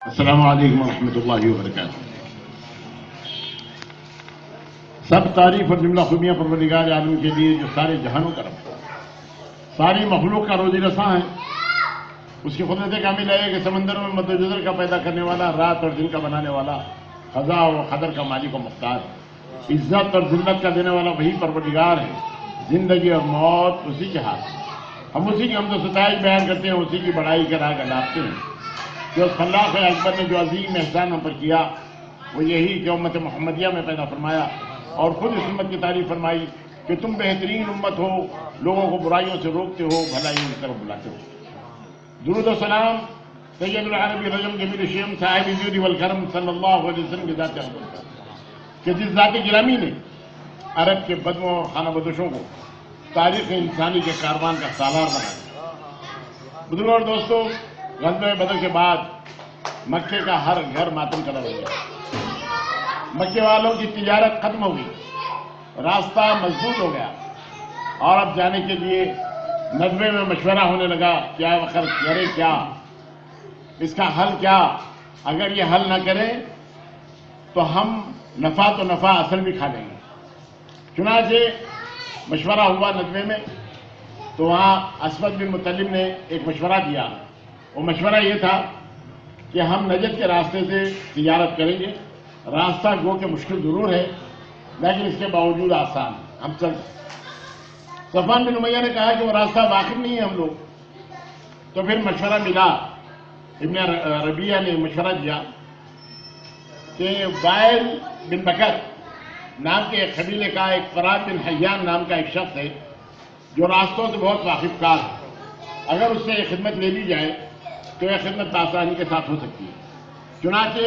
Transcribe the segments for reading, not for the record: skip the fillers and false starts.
السلام علیکم ورحمۃ اللہ وبرکاتہ۔ سب تعریف اور جملہ خوبیاں پروردگار عالم کے لیے جو سارے جہانوں کا رب، ساری مخلوق کا روزی رساں ہے۔ اس کی قدرت کامل ہے کہ سمندروں میں مد و جزر کا پیدا کرنے والا، رات اور دن کا بنانے والا، خزاں و قدر کا مالک و مختار، عزت اور ذلت کا دینے والا وہی پروردگار ہے۔ زندگی اور موت اسی کے ہاتھ ہے۔ ہم اسی کی حمد و ستائش بیان کرتے ہیں، اسی کی بڑائی کے راگ الاپتے ہیں کہ اس خلاق اکبر نے جو عظیم احسان ہم پر کیا وہ یہی کہ امت محمدیہ میں پیدا فرمایا اور خود اس امت کی تعریف فرمائی کہ تم بہترین امت ہو، لوگوں کو برائیوں سے روکتے ہو، بھلائیوں کی طرف بلاتے ہو۔ درود و سلام سید العربی رجم جمیل شیم صاحب الجود والکرم صلی اللہ علیہ وسلم کی ذات اقدس کہ جس ذات گرامی نے عرب کے بدموں اور خانہ بدوشوں کو تاریخ انسانی کے کاروان کا سالار بنایا۔ بزرگوں اور دوستوں، غزوہ بدر کے بعد مکے کا ہر گھر ماتم کر ہو گیا۔ مکے والوں کی تجارت ختم ہو گئی، راستہ مسدود ہو گیا اور اب جانے کے لیے ندوے میں مشورہ ہونے لگا، کیا وقت کرے، کیا اس کا حل کیا؟ اگر یہ حل نہ کریں تو ہم نفع تو نفع اصل بھی کھا لیں گے۔ چنانچہ مشورہ ہوا ندوے میں، تو وہاں اسود بن مطلب نے ایک مشورہ دیا۔ وہ مشورہ یہ تھا کہ ہم نجد کے راستے سے تجارت کریں گے، راستہ گو کہ مشکل ضرور ہے لیکن اس کے باوجود آسان، ہم چل سکتے۔ صفوان بن امیہ نے کہا کہ وہ راستہ واقف نہیں ہے ہم لوگ۔ تو پھر مشورہ ملا، ابن ربیعہ نے مشورہ دیا کہ وائل بن بکر نام کے ایک قبیلے کا ایک فرات بن حیان نام کا ایک شخص ہے جو راستوں سے بہت واقف کار ہے، اگر اس سے یہ خدمت لے لی جائے تو یہ خدمت آسانی کے ساتھ ہو سکتی ہے۔ چنانچہ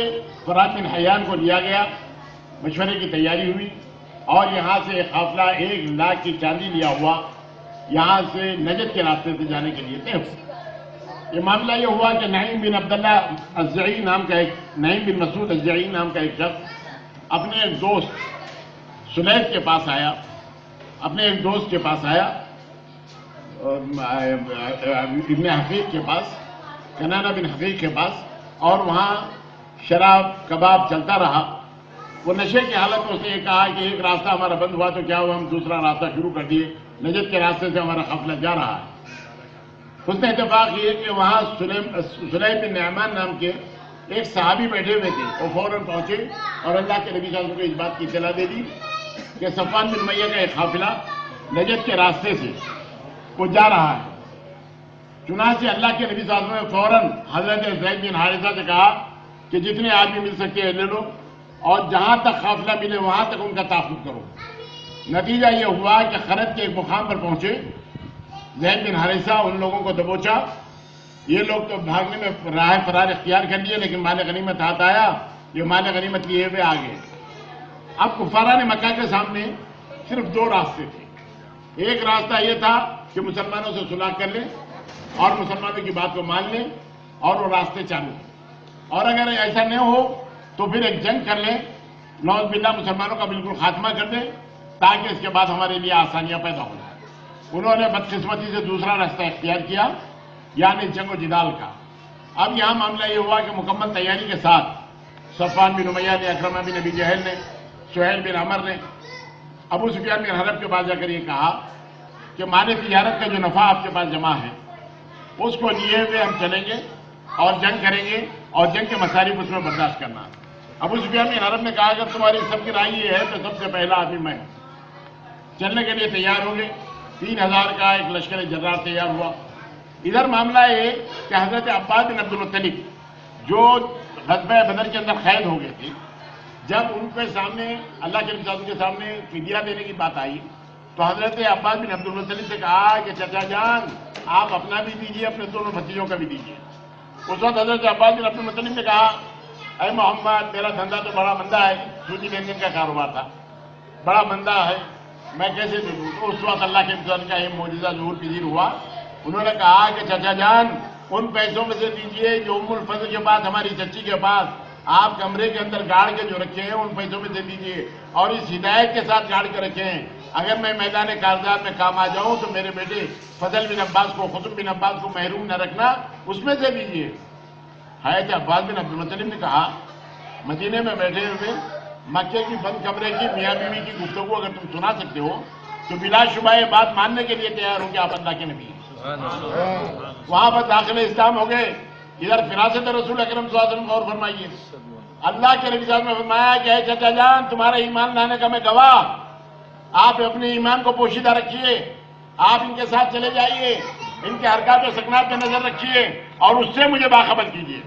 فرات بن حیان کو لیا گیا، مشورے کی تیاری ہوئی اور یہاں سے ایک قافلہ 1,00,000 کی چاندی لیا ہوا یہاں سے نجد کے راستے سے جانے کے لیے طے ہوا۔ یہ معاملہ یہ ہوا کہ نعیم بن عبداللہ الزعی نام کا ایک نعیم بن مسعود الزعی نام کا ایک شخص اپنے ایک دوست سلیف کے پاس آیا، ابن حقیق کے پاس، کنانہ بن حقیق کے پاس، اور وہاں شراب کباب چلتا رہا۔ وہ نشے کی حالت میں اس نے یہ کہا کہ ایک راستہ ہمارا بند ہوا تو کیا ہوا، ہم دوسرا راستہ شروع کر دیے، نجد کے راستے سے ہمارا قافلہ جا رہا ہے۔ اس نے اتفاق یہ کہ وہاں سلیم بن نعمان نام کے ایک صحابی بیٹھے ہوئے تھے، وہ فوراً پہنچے اور اللہ کے نبی صلی اللہ علیہ وسلم کو اس بات کی اطلاع دے دی کہ صفوان بن امیہ کا ایک قافلہ نجد کے راستے سے وہ جا رہا ہے۔ چنانچہ اللہ کے نبی صلی اللہ علیہ وسلم نے فوراً حضرت زید بن حارثہ سے کہا کہ جتنے آدمی مل سکتے ہیں لے لو اور جہاں تک قافلہ ملے وہاں تک ان کا تحفظ کرو۔ نتیجہ یہ ہوا کہ خرد کے ایک مقام پر پہنچے، زید بن حارثہ ان لوگوں کو دبوچا، یہ لوگ تو بھاگنے میں راہ فرار اختیار کر لیے لیکن مال غنیمت ہاتھ آیا، یہ مال غنیمت لیے ہوئے آگے۔ اب کفارہ مکہ کے سامنے صرف 2 راستے تھے۔ ایک راستہ یہ تھا کہ مسلمانوں سے صلح کر لیں اور مسلمانوں کی بات کو مان لیں اور وہ راستے چالو ہیں، اور اگر ایسا نہ ہو تو پھر ایک جنگ کر لیں، نعوذ باللہ مسلمانوں کا بالکل خاتمہ کر دیں تاکہ اس کے بعد ہمارے لیے آسانیاں پیدا ہو جائیں۔ انہوں نے بدقسمتی سے دوسرا راستہ اختیار کیا، یعنی جنگ و جدال کا۔ اب یہاں معاملہ یہ ہوا کہ مکمل تیاری کے ساتھ صفوان بن امیہ نے، اکرمہ بن ابی جہل نے، سہیل بن عمر نے ابو سفیان بن حرب کے پاس جا کر یہ کہا کہ مال تجارت کا جو نفع آپ کے پاس جمع ہے اس کو لیے ہوئے ہم چلیں گے اور جنگ کریں گے اور جنگ کے مصارف اس میں برداشت کرنا۔ ابو سفیان بن حرب نے کہا اگر تمہاری سب کی رائے یہ ہے تو سب سے پہلا آدمی میں ہوں۔ چلنے کے لیے تیار ہو گئے، 3,000 کا ایک لشکر جرار تیار ہوا۔ ادھر معاملہ ہے کہ حضرت عباس بن عبد المطلب جو غزوہ بدر کے اندر قید ہو گئے تھے، جب ان کے سامنے اللہ کے رسول کے سامنے فدیہ دینے کی بات آئی تو حضرت عباس بن عبد المطلب سے کہا کہ چچا جان آپ اپنا بھی دیجیے، اپنے دونوں بھتیجوں کا بھی دیجیے۔ اس وقت حضرت عباس بن عبد المطلب نے کہا اے محمد میرا دھندا تو بڑا مندہ ہے، سودی لین دین کا کاروبار تھا، بڑا مندہ ہے، میں کیسے دے دوں؟ تو اس وقت اللہ کے رسول کا یہ معجزہ ظہور پذیر ہوا۔ انہوں نے کہا کہ چچا جان ان پیسوں میں سے دیجیے جو ام الفضل کے پاس، ہماری چچی کے پاس آپ کمرے کے اندر گاڑ کے جو رکھے ہیں ان پیسوں میں سے دیجیے، اور اس ہدایت کے ساتھ گاڑ کے رکھے ہیں اگر میں میدان کارزات میں کام آ جاؤں تو میرے بیٹے فضل بن عباس کو، خطب بن عباس کو محروم نہ رکھنا، اس میں سے دیجیے۔ حضرت عباس بن عبد المطلب نے کہا مدینے میں بیٹھے ہوئے مکے کی بند کمرے کی میاں بیوی کی گفتگو اگر تم سنا سکتے ہو تو بلا شبہ یہ بات ماننے کے لیے تیار ہو کہ آپ اللہ کے نبی ہیں۔ وہاں پر داخل اسلام ہو گئے۔ ادھر فراست رسول اکرم صلی اللہ علیہ وسلم غور فرمائیے، اللہ کے نبی صلی اللہ علیہ وسلم نے فرمایا کہ اے چچا جان تمہارا ایمان لانے کا میں گواہ، آپ اپنے ایمان کو پوشیدہ رکھیے، آپ ان کے ساتھ چلے جائیے، ان کے حرکات و سکنات پہ نظر رکھیے اور اس سے مجھے باخبر کیجیے۔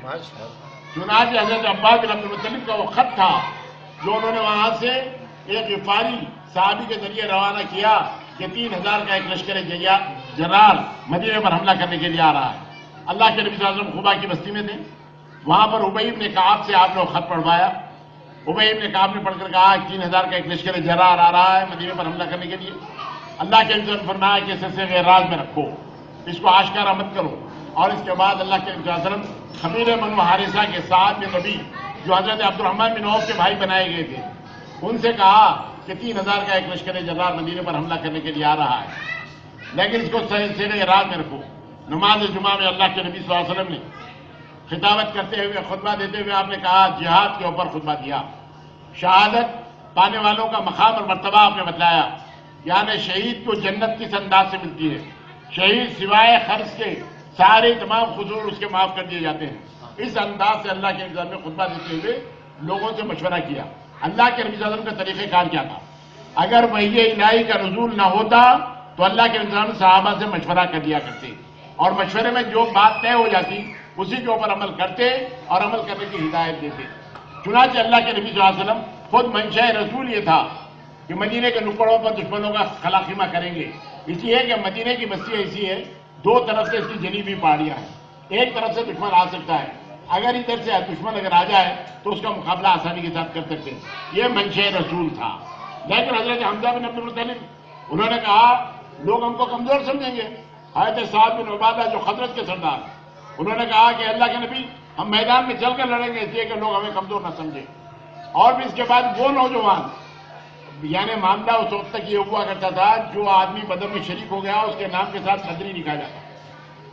چنانچہ حضرت عباس بن عبد المطلب کا وہ خط تھا جو انہوں نے وہاں سے ایک غفاری صحابی کے ذریعے روانہ کیا کہ 3000 کا ایک لشکر جرار مدینے پر حملہ کرنے کے لیے آ رہا ہے۔ اللہ کے نبی صلی اللہ علیہ وسلم خبا کی بستی میں تھے، وہاں پر ابی بن کعب سے آپ نے خط پڑھوایا۔ ابی بن کعب نے پڑھ کر کہا 3000 کا ایک لشکر جرار آ رہا ہے مدینے پر حملہ کرنے کے لیے۔ اللہ کے نبی صلی اللہ علیہ وسلم نے فرمایا کہ اسے سر راز میں رکھو، اس کو آشکارا مت کرو۔ اور اس کے بعد اللہ کے نبی صلی اللہ علیہ وسلم خمیر بنو حارثہ کے ساتھ میں نبی جو حضرت عبد الرحمن بن عوف کے بھائی بنائے گئے تھے ان سے کہا کہ 3000 کا ایک لشکر جرار مدینے پر حملہ کرنے کے لیے آ رہا ہے، لیکن اس کو سر راز میں رکھو۔ نماز جمعہ میں اللہ کے نبی صلی اللہ علیہ وسلم نے خطابت کرتے ہوئے خطبہ دیتے ہوئے آپ نے کہا جہاد کے اوپر خطبہ دیا، شہادت پانے والوں کا مقام اور مرتبہ آپ نے بتلایا، یعنی شہید کو جنت کس انداز سے ملتی ہے، شہید سوائے خرچ کے سارے تمام قصور اس کے معاف کر دیے جاتے ہیں۔ اس انداز سے اللہ کے نظام میں خطبہ دیتے ہوئے لوگوں سے مشورہ کیا۔ اللہ کے نبی صلی اللہ علیہ وسلم کا طریقہ کار کیا تھا؟ اگر وحی الہی کا نزول نہ ہوتا تو اللہ کے نظام صحابہ سے مشورہ کر لیا کرتے اور مشورے میں جو بات طے ہو جاتی اسی کے اوپر عمل کرتے اور عمل کرنے کی ہدایت دیتے۔ چنانچہ اللہ کے نبی صلی اللہ علیہ وسلم خود منشاء رسول یہ تھا کہ مدینے کے نکڑوں پر دشمنوں کا خلاخیمہ کریں گے، اس لیے کہ مدینے کی بستی ایسی ہے دو طرف سے اس کی جنوبی پہاڑیاں ہیں، ایک طرف سے دشمن آ سکتا ہے، اگر ادھر سے دشمن اگر آ جائے تو اس کا مقابلہ آسانی کے ساتھ کر سکتے ہیں۔ یہ منشاء رسول تھا۔ لیکن حضرت حمزہ بن عبد المطلب انہوں نے کہا لوگ ہم کو کمزور سمجھیں گے۔ حضرت سعد بن عبادہ جو خزرج کے سردار انہوں نے کہا کہ اللہ کے نبی ہم میدان میں چل کر لڑیں گے اس لیے کہ لوگ ہمیں کمزور نہ سمجھیں۔ اور پھر اس کے بعد وہ نوجوان یعنی معاملہ اس وقت تک یہ ہوا کرتا تھا جو آدمی بدر میں شریک ہو گیا اس کے نام کے ساتھ بدری لکھا جاتا۔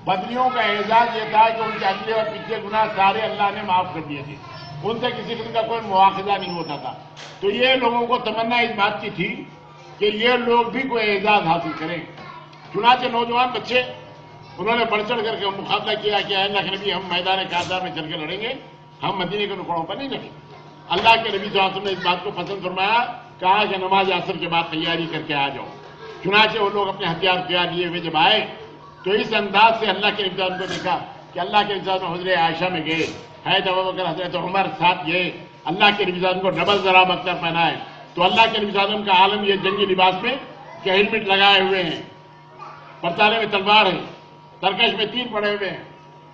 بدریوں کا اعزاز یہ تھا کہ ان کے اگلے اور پچھلے گناہ سارے اللہ نے معاف کر دیے تھے، ان سے کسی قسم کا کوئی مواخذہ نہیں ہوتا تھا۔ تو یہ لوگوں کو تمنا اس بات کی تھی کہ یہ لوگ بھی کوئی اعزاز حاصل کریں۔ چنانچہ نوجوان بچے انہوں نے بڑھ چڑھ کر کے مقابلہ کیا کہ اے اللہ کے نبی ہم میدان کارزار میں چل کے لڑیں گے، ہم مدینے کے نکڑوں پر نہیں لڑیں گے۔ اللہ کے نبی صلی اللہ علیہ وسلم نے اس بات کو پسند فرمایا، کہا کہ نماز عصر کے بعد تیاری کر کے آ جاؤ۔ چنانچہ وہ لوگ اپنے ہتھیار لیے ہوئے جب آئے تو اس انداز سے اللہ کے نبی صلی اللہ علیہ وسلم کو دیکھا کہ اللہ کے نبی صلی اللہ علیہ وسلم حضرت عائشہ میں گئے، حضرت ابوبکر حضرت عمر ساتھ گئے، اللہ کے نبی صلی اللہ علیہ وسلم کو ڈبل ذرا اختر پہنائے تو اللہ کے نبی صلی اللہ علیہ وسلم کا عالم یہ جنگی لباس میں کہ ہیلمٹ لگائے ہوئے ہیں، پرتانے میں تلوار ہے، ترکش میں تیر پڑے ہوئے ہیں،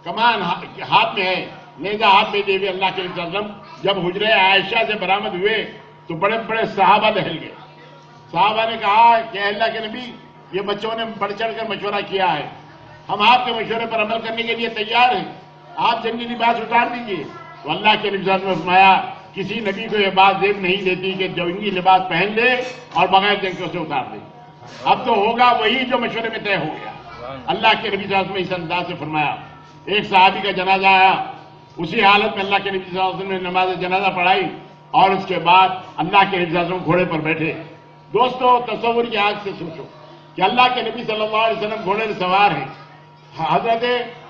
کمان ہاتھ میں ہے، نیزہ ہاتھ میں دے ہوئے اللہ کے نبی صلی اللہ علیہ وسلم جب حجرہ عائشہ سے برآمد ہوئے تو بڑے بڑے صحابہ دہل گئے۔ صحابہ نے کہا کہ اللہ کے نبی یہ بچوں نے بڑھ چڑھ کر مشورہ کیا ہے، ہم آپ کے مشورے پر عمل کرنے کے لیے تیار ہیں، آپ جنگی لباس اتار دیجیے۔ تو اللہ کے نبی صلی اللہ علیہ وسلم نے فرمایا کسی نبی کو یہ بات زیب نہیں دیتی کہ جنگی لباس پہن لے اور بغیر جنگ کے اسے اتار دے، اب تو ہوگا وہی جو مشورے میں طے ہو گیا۔ اللہ کے نبی صلی اللہ علیہ وسلم نے اس انداز سے فرمایا۔ ایک صحابی کا جنازہ آیا، اسی حالت میں اللہ کے نبی صلی اللہ علیہ وسلم نے نماز جنازہ پڑھائی اور اس کے بعد اللہ کے نبی صلی اللہ علیہ وسلم گھوڑے پر بیٹھے۔ دوستو تصور کی آنکھ سے سوچو کہ اللہ کے نبی صلی اللہ علیہ وسلم گھوڑے پر سوار ہیں، حضرت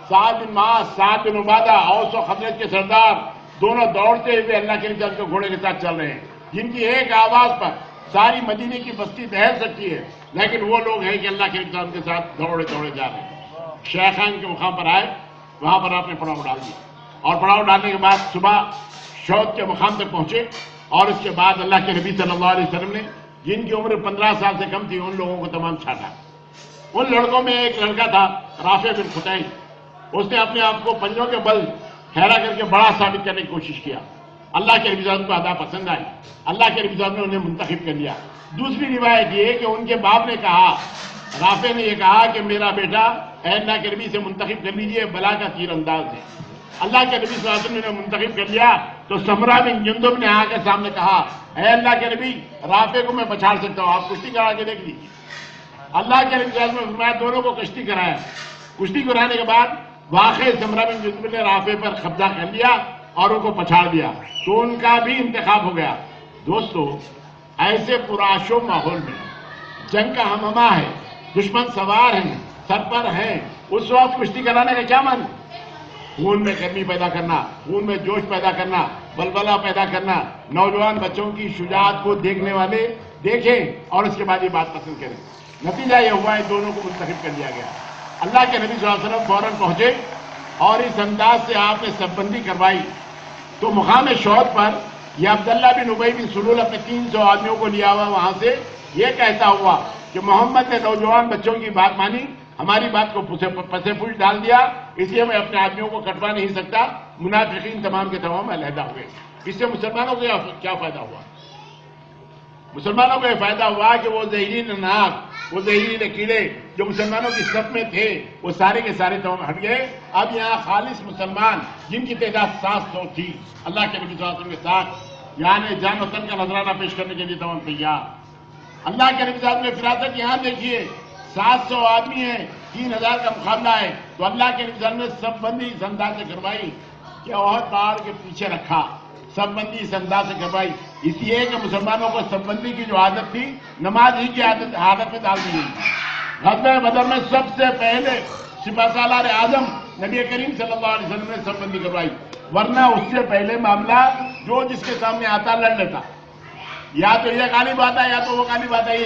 سعد بن معاذ، سعد بن عبادہ، اوس و خزرج کے سردار دونوں دوڑتے ہوئے اللہ کے نبی صلی اللہ علیہ وسلم کے گھوڑے کے ساتھ چل رہے ہیں، جن کی ایک آواز پر ساری مدینے کی بستی دہل سکتی ہے، لیکن وہ لوگ ہیں کہ اللہ کے نبی صلی اللہ علیہ وسلم کے ساتھ دوڑے دوڑے جا رہے ہیں۔ شیخان کے مقام پر آئے، وہاں پر آپ نے پڑاؤ ڈال دیا اور پڑاؤ ڈالنے کے بعد صبح شوق کے مقام تک پہنچے اور اس کے بعد اللہ کے نبی صلی اللہ علیہ وسلم نے جن کی عمر 15 سال سے کم تھی ان لوگوں کو تمام چھانٹا۔ ان لڑکوں میں ایک لڑکا تھا رافع بن خطیب، اس نے اپنے آپ کو پنجوں کے بل ٹھہرا کر کے بڑا ثابت کرنے کی کوشش کیا۔ اللہ کے نبی صلی اللہ علیہ وسلم کو ادا پسند آئی، اللہ کے نبی صلی اللہ علیہ وسلم نے انہیں منتخب کر لیا۔ دوسری روایت یہ کہ ان کے باپ نے کہا، رافع نے یہ کہا کہ میرا بیٹا اے اللہ کے نبی سے منتخب کر لیجیے، بلا کا تیر انداز ہے۔ اللہ کے نبی صلی اللہ علیہ وسلم نے منتخب کر لیا تو سمرہ بن جندب نے آ کے سامنے کہا اے اللہ کے نبی رافع کو میں پچھاڑ سکتا ہوں، آپ کشتی کرا کے دیکھ لیجیے۔ اللہ کے نبی صلی اللہ علیہ وسلم نے دونوں کو کشتی کرایا۔ کشتی کرانے کے بعد واقعی سمرہ بن جندب نے رافع پر قبضہ کر لیا اور ان کو پچھاڑ دیا، تو ان کا بھی انتخاب ہو گیا۔ دوستو، ایسے پرآشوب ماحول میں جنگ کا ہمہمہ ہے، دشمن سوار ہیں، سر پر ہیں، اس وقت کشتی کرانے کا کیا من؟ خون میں گرمی پیدا کرنا، خون میں جوش پیدا کرنا، بلبلہ پیدا کرنا، نوجوان بچوں کی شجاعت کو دیکھنے والے دیکھیں اور اس کے بعد یہ بات پسند کریں۔ نتیجہ یہ ہوا ہے دونوں کو منتخب کر لیا گیا۔ اللہ کے نبی صلی اللہ علیہ وسلم فوراً پہنچے اور اس انداز سے آپ نے سب بندی کروائی، تو مقام شہود پر یہ عبداللہ بن ابی بن سلول اپنے 300 آدمیوں کو لیا ہوا وہاں سے یہ کہتا ہوا کہ محمد نے نوجوان بچوں کی بات مانی، ہماری بات کو پسے پوچھ ڈال دیا، اس لیے میں اپنے آدمیوں کو کٹوا نہیں سکتا۔ منافقین تمام کے تمام علیحدہ ہوئے۔ اس سے مسلمانوں کو کیا فائدہ ہوا؟ مسلمانوں کو یہ فائدہ ہوا کہ وہ زہرین ناگ، وہ زہریلے کیڑے جو مسلمانوں کی صف میں تھے وہ سارے کے سارے تمام ہٹ گئے۔ اب یہاں خالص مسلمان جن کی تعداد 700 تھی، اللہ کے نبی صلی اللہ علیہ وسلم کے ساتھ یعنی جان و تن کا نذرانہ پیش کرنے کے لیے تمام تیار۔ اللہ کے نبی صلی اللہ علیہ وسلم نے فراست یہاں دیکھیے، 700 آدمی ہیں، 3000 کا مقابلہ ہے، تو اللہ کے نبی صلی اللہ علیہ وسلم نے سب بندی اس انداز سے کروائی کہ عہد پہاڑ کے پیچھے رکھا، سب بندی اس انداز سے کروائی، اس لیے کہ مسلمانوں کو سب بندی کی جو عادت تھی نماز ہی کی عادت میں ڈال دی گئی۔ غزوہ بدر میں سب سے پہلے سپہ سالار اعظم نبی کریم صلی اللہ علیہ وسلم نے سب بندی کروائی، ورنہ اس سے پہلے معاملہ جو جس کے سامنے آتا لڑ لیتا، یا تو یہ غالب آتا یا تو وہ غالب آتا ہی،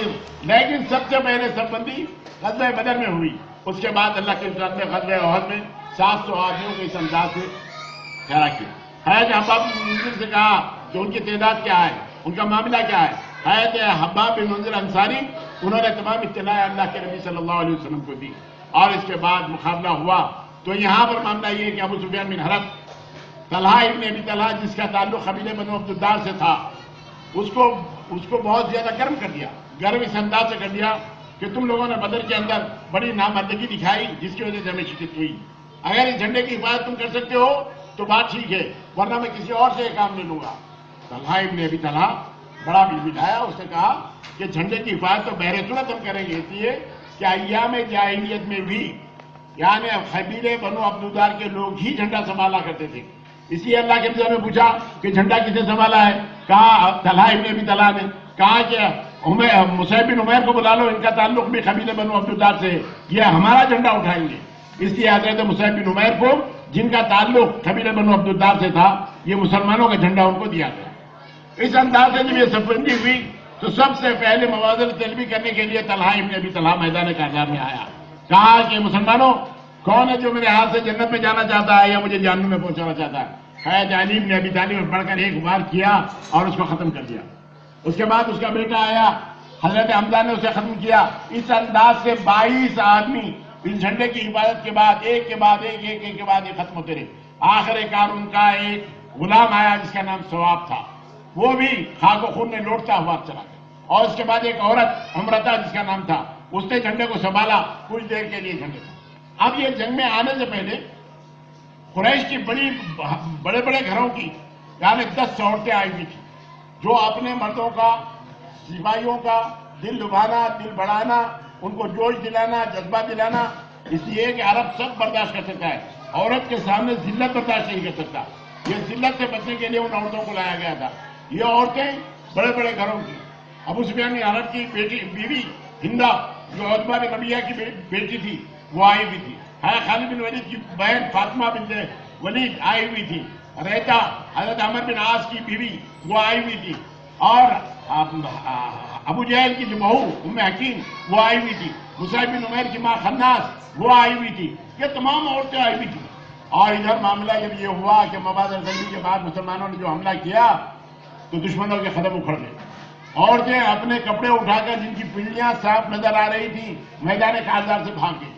لیکن سب سے پہلے سب بندی غزوہ بدر میں ہوئی۔ اس کے بعد اللہ کے رسول نے غزوہ احد میں 700 آدمیوں کو اس انداز سے کھڑا کیا۔ حضرت حباب بن منذر سے کہا کہ ان کی تعداد کیا ہے، ان کا معاملہ کیا ہے۔ حضرت حباب بن منذر انصاری انہوں نے تمام اطلاع اللہ کے نبی صلی اللہ علیہ وسلم کو دی، اور اس کے بعد مقابلہ ہوا۔ تو یہاں پر معاملہ یہ ہے کہ ابو سفیان بن حرب، طلحہ ابن ابی طلحہ جس کا تعلق قبیلے بنو عبدالدار سے تھا، اس کو بہت زیادہ گرم کر دیا، گرم اس انداز سے کر دیا کہ تم لوگوں نے بدر کے اندر بڑی نامردگی دکھائی جس کی وجہ سے ہمیں شکست ہوئی، اگر اس جھنڈے کی حفاظت تم کر سکتے ہو تو بات ٹھیک ہے، ورنہ میں کسی اور سے یہ کام لے لوں گا۔ طلحہ ابن ابی طلحہ بڑا بجھایا، اس نے کہا کہ جھنڈے کی حفاظت تو بحر صورت ہم کریں گے، اس لیے کہ ایام جاہلیت میں بھی یعنی قبیلے بنو عبدالدار کے لوگ ہی جھنڈا سنبھالا کرتے تھے، اس لیے اللہ کے نبی نے پوچھا کہ جھنڈا کسے سنبھالا ہے، کہا طلحہ ابن ابی طلحہ نے، کہا کہ مصعب بن عمیر کو بلا لو، ان کا تعلق بھی قبیلے بنو عبدالدار سے، یہ ہمارا جھنڈا اٹھائیں گے۔ اس لیے حضرت مصعب بن عمیر کو جن کا تعلق قبیلے بنو عبدالدار سے تھا، یہ مسلمانوں کا جھنڈا ان کو دیا گیا۔ اس انداز سے جب یہ صف بندی ہوئی تو سب سے پہلے موازنہ طلبی کرنے کے لیے طلحہ ابن ابی طلحہ میدان کارزار میں آیا، کہا کہ مسلمانوں کون ہے جو میرے ہاتھ سے جنت میں جانا چاہتا ہے یا مجھے جہنم میں پہنچانا چاہتا ہے؟ حضرت علی بن ابی طالب نے بڑھ کر ایک بار کیا اور اس کو ختم کر دیا۔ اس کے بعد اس کا بیٹا آیا حضرت حمزہ نے اسے ختم کیا۔ اس انداز سے 22 آدمی اس جھنڈے کی حفاظت کے بعد ایک کے بعد ایک کے بعد ایک ختم ہوتے رہے۔ آخر کار ان کا ایک غلام آیا جس کا نام ثواب تھا، وہ بھی خاک و خون میں لوٹتا ہوا چلا گیا، اور اس کے بعد ایک عورت عمرتہ جس کا نام تھا، اس نے جھنڈے کو سنبھالا کچھ دیر کے لیے جھنڈے کو۔ اب یہ جنگ میں آنے سے پہلے قریش کی بڑے بڑے گھروں کی یعنی 10 عورتیں آئی ہوئی تھیں جو اپنے مردوں کا، سپاہیوں کا دل لبھانا، دل بڑھانا، ان کو جوش دلانا، جذبہ دلانا، اس لیے کہ عرب سب برداشت کر سکتا ہے، عورت کے سامنے ذلت برداشت نہیں کر سکتا۔ یہ ذلت سے بچنے کے لیے ان عورتوں کو لایا گیا تھا۔ یہ عورتیں بڑے بڑے گھروں کی، ابو سفیان بن حرب کی بیوی ہندا جو عتبہ بن ربیعہ کی بیٹی تھی وہ آئی ہوئی تھی، خالد بن ولید کی بہن فاطمہ بنت ولید آئی ہوئی تھی، ریتا حضرت عمر بن عاص کی بیوی وہ آئی ہوئی تھی، اور ابو جہل کی جو بہو ام حکیم وہ آئی ہوئی تھی، مصعب بن عمیر کی ماں خناس وہ آئی ہوئی تھی، یہ تمام عورتیں آئی ہوئی تھیں۔ اور ادھر معاملہ جب یہ ہوا کہ مبادلہ صلیبی کے بعد مسلمانوں نے جو حملہ کیا تو دشمنوں کے قدم اکھڑ گئے، عورتیں اپنے کپڑے اٹھا کر جن کی پنڈلیاں صاف نظر آ رہی تھیں میدان کارزار سے بھاگ گئی۔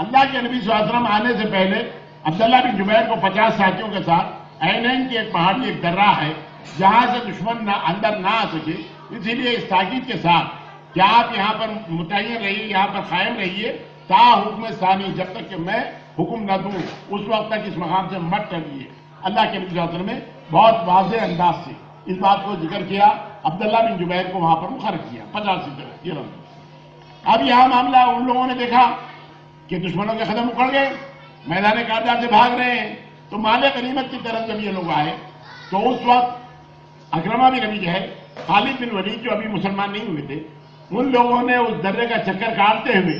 اللہ کے نبی صلی اللہ علیہ وسلم آنے سے پہلے عبداللہ بن جبیر کو 50 ساتھیوں کے ساتھ عینین کی ایک پہاڑی ایک درہ ہے جہاں سے دشمن اندر نہ آ سکے، اسی لیے اس تاکید کے ساتھ کہ آپ یہاں پر متعین رہیے، یہاں پر قائم رہیے تا حکم ثانی، جب تک کہ میں حکم نہ دوں اس وقت تک اس مقام سے مت ٹلیے۔ اللہ کے نبی صلی اللہ علیہ وسلم نے بہت واضح انداز سے اس بات کو ذکر کیا، عبداللہ بن جبیر کو وہاں پر مقرر کیا 50 سے اب یہاں معاملہ ان لوگوں نے دیکھا کہ دشمنوں کے قدم اکھڑ گئے، میدان کارزار سے بھاگ رہے ہیں، تو مال غنیمت کی طرف جب یہ لوگ آئے تو اس وقت اکرمہ بن ابی جہل، خالد بن ولید جو ابھی مسلمان نہیں ہوئے تھے، ان لوگوں نے اس درے کا چکر کاٹتے ہوئے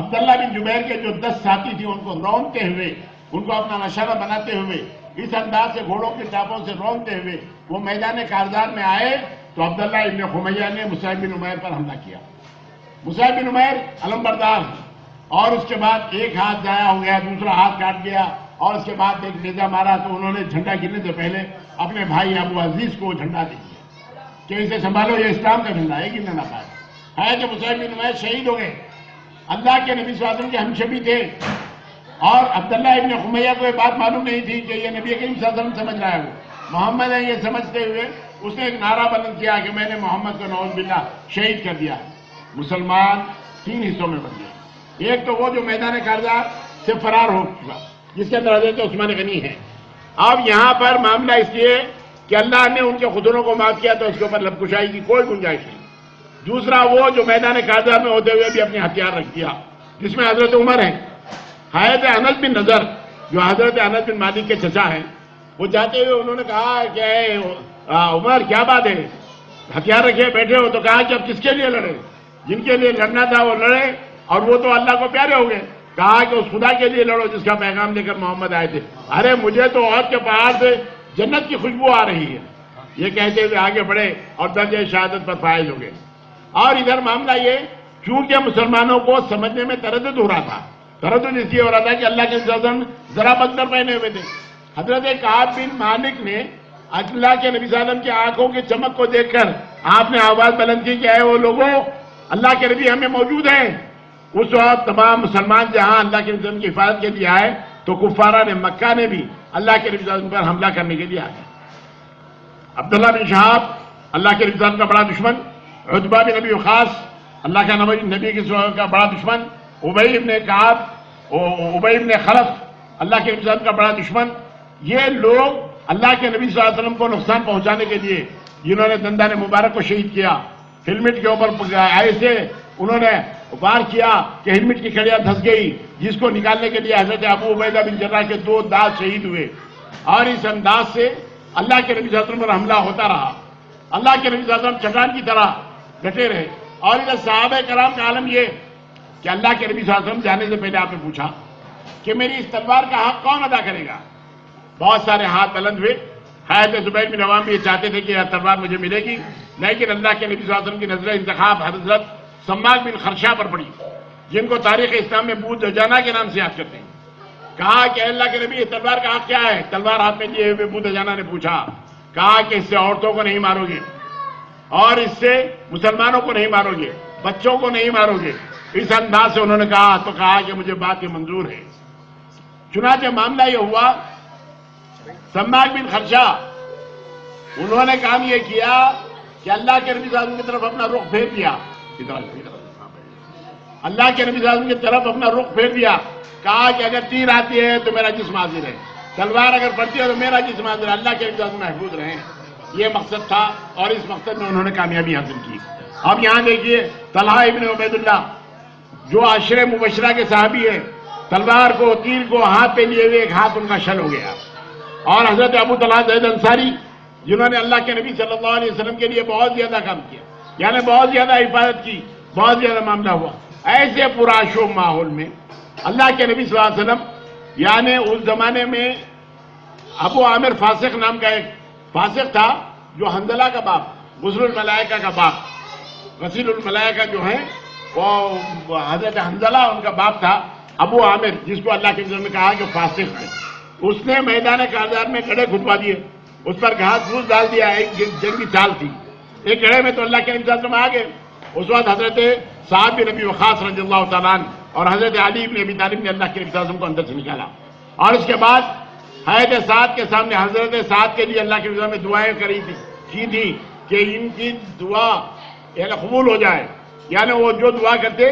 عبداللہ بن جبیر کے جو 10 ساتھی تھے ان کو رونتے ہوئے، ان کو اپنا نشانہ بناتے ہوئے، اس انداز سے گھوڑوں کے ٹاپوں سے رونتے ہوئے وہ میدان کارزار میں آئے تو عبداللہ ابن خمیہ نے مصعب بن عمیر پر حملہ کیا۔ مصعب بن عمیر علم بردار، اور اس کے بعد ایک ہاتھ ضائع ہو گیا، دوسرا ہاتھ کاٹ گیا، اور اس کے بعد ایک نیزہ مارا تو انہوں نے جھنڈا گرنے سے پہلے اپنے بھائی ابو عزیز کو جھنڈا دے دیا کہ اسے سنبھالو، یہ اسلام کا جھنڈا ہے، گرنے نہ پائے۔ ہے کہ مصعب بن عمیر شہید ہو گئے، اللہ کے نبی صلی اللہ علیہ وسلم کے ہمشبی تھے، اور عبداللہ ابن خمیہ کو یہ بات معلوم نہیں تھی کہ یہ نبی کریم صلی اللہ علیہ وسلم سمجھ رہا ہے، وہ محمد ہے یہ سمجھتے ہوئے اس نے ایک نعرہ بلند کیا کہ میں نے محمد کو نعوذ باللہ شہید کر دیا ہے۔ مسلمان 3 حصوں میں بن گئے، ایک تو وہ جو میدان کارزار سے فرار ہو چکا، جس کے اندر حضرت عثمان غنی ہے۔ اب یہاں پر معاملہ اس لیے کہ اللہ نے ان کے خطروں کو معاف کیا تو اس کے اوپر لب کشائی کی کوئی گنجائش نہیں۔ دوسرا وہ جو میدان کارزار میں ہوتے ہوئے بھی اپنے ہتھیار رکھ دیا، جس میں حضرت عمر ہیں، حضرت انس بن نضر جو حضرت انس بن مالک کے چچا ہیں، وہ جاتے ہوئے انہوں نے کہا کہ اے عمر کیا بات ہے، ہتھیار رکھے بیٹھے ہو؟ تو کہا کہ اب کس کے لیے لڑے؟ جن کے لیے لڑنا تھا وہ لڑے، اور وہ تو اللہ کو پیارے ہو گئے۔ کہا کہ اس خدا کے لیے لڑو جس کا پیغام لے کر محمد آئے تھے۔ ارے مجھے تو عہد کے پہاڑ سے جنت کی خوشبو آ رہی ہے، یہ کہتے ہوئے آگے بڑھے اور درجہ شہادت پر فائز ہو گئے۔ اور ادھر معاملہ یہ چونکہ مسلمانوں کو سمجھنے میں تردد ہو رہا تھا، تردد اس لیے ہو رہا تھا کہ اللہ کے وسلم ذرا بکر پہنے ہوئے تھے۔ حضرت کعب بن مالک نے اللہ کے نبی صلی اللہ علیہ وسلم کی آنکھوں کی چمک کو دیکھ کر آپ نے آواز بلند کی کہ اے وہ لوگوں، اللہ کے نبی ہمیں موجود ہیں۔ اس وقت تمام مسلمان جہاں اللہ کے نبی صلی اللہ علیہ وسلم کی حفاظت کے لیے آئے تو کفارہ نے مکہ نے بھی اللہ کے نبی صلی اللہ علیہ وسلم پر حملہ کرنے کے لیے آئے۔ عبداللہ بن شہاب اللہ کے نبی صلی اللہ علیہ وسلم کا بڑا دشمن، عتبہ بن ابی وقاص اللہ کا نبی کا بڑا دشمن، ابی بن کعب، ابی بن خلف اللہ کے نبی صلی اللہ علیہ وسلم کا بڑا دشمن، یہ لوگ اللہ کے نبی صلی اللہ علیہ وسلم کو نقصان پہنچانے کے لیے جنہوں نے دندان مبارک کو شہید کیا، ہیلمٹ کے اوپر ایسے انہوں نے وار کیا کہ ہیلمٹ کی کڑیاں دھس گئی، جس کو نکالنے کے لیے حضرت ابو عبیدہ بن جراح کے 2 دانت شہید ہوئے۔ اور اس انداز سے اللہ کے نبی صلی اللہ علیہ وسلم پر حملہ ہوتا رہا، اللہ کے نبی صلی اللہ علیہ وسلم چٹان کی طرح ڈٹے رہے۔ اور ادھر صحابہ کرام کا عالم یہ کہ اللہ کے نبی صلی اللہ علیہ وسلم جانے سے پہلے آپ نے پوچھا کہ میری اس تلوار کا حق کون ادا کرے گا؟ بہت سارے ہاتھ بلند ہوئے۔ حضرت زبیر بن عوام بھی یہ چاہتے تھے کہ یہ تلوار مجھے ملے گی، لیکن اللہ کے نبی صلی اللہ علیہ وسلم کی نظر انتخاب حضرت سماک بن خرشہ پر پڑی، جن کو تاریخ اسلام میں بو دجانہ کے نام سے یاد کرتے ہیں۔ کہا کہ اللہ کے نبی یہ تلوار کا حق کیا ہے؟ تلوار ہاتھ میں لیے ہوئے بو دجانہ نے پوچھا، کہا کہ اس سے عورتوں کو نہیں مارو گے، اور اس سے مسلمانوں کو نہیں مارو گے، بچوں کو نہیں مارو گے۔ اس انداز سے انہوں نے کہا تو کہا کہ مجھے بات یہ منظور ہے۔ چنانچہ معاملہ یہ ہوا، سماک بن خرشہ انہوں نے کام یہ کیا کہ اللہ کے نبی صلی اللہ علیہ وسلم کی طرف اپنا رخ پھیر دیا، اللہ کے نبی صلی اللہ علیہ وسلم کی طرف اپنا رخ پھیر دیا، کہا کہ اگر تیر آتی ہے تو میرا جسم حاضر ہے، تلوار اگر پڑتی ہے تو میرا جسم حاضر ہے، اللہ کے نبی صلی اللہ علیہ وسلم محفوظ رہیں۔ یہ مقصد تھا اور اس مقصد میں انہوں نے کامیابی حاصل کی۔ اب یہاں دیکھیے طلحہ ابن عبید اللہ جو عشرہ مبشرہ کے صحابی ہیں، تلوار کو تیر کو ہاتھ پہ لیے ہوئے ایک ہاتھ ان کا شل ہو گیا۔ اور حضرت ابو طلحہ زید انصاری جنہوں نے اللہ کے نبی صلی اللہ علیہ وسلم کے لیے بہت زیادہ کام کیا، یعنی بہت زیادہ حفاظت کی، بہت زیادہ معاملہ ہوا، ایسے پرآشوب ماحول میں اللہ کے نبی صلی اللہ علیہ وسلم، یعنی اس زمانے میں ابو عامر فاسق نام کا ایک فاسق تھا جو حنظلہ کا باپ، غسل الملائکہ کا باپ، غسیل الملائکہ جو ہیں وہ حضرت حنظلہ ان کا باپ تھا، ابو عامر جس کو اللہ کے نبی نے کہا کہ فاسق ہے۔ اس نے میدان کارزار میں گڑھے کھدوا دیے، اس پر گھاس پھوس ڈال دیا، ایک جنگی چال تھی، ایک گڑھے میں تو اللہ کے نبی صلی اللہ علیہ وسلم آ گئے۔ اس وقت حضرت سعد بن ابی وقاص رضی اللہ تعالیٰ عنہ اور حضرت علی بن ابی طالب نے اللہ کے نبی صلی اللہ علیہ وسلم کو اندر سے نکالا، اور اس کے بعد حضرت سعد کے سامنے حضرت سعد کے لیے اللہ کے نبی صلی اللہ علیہ وسلم نے دعائیں کی تھی کہ ان کی دعا قبول ہو جائے، یعنی وہ جو دعا کرتے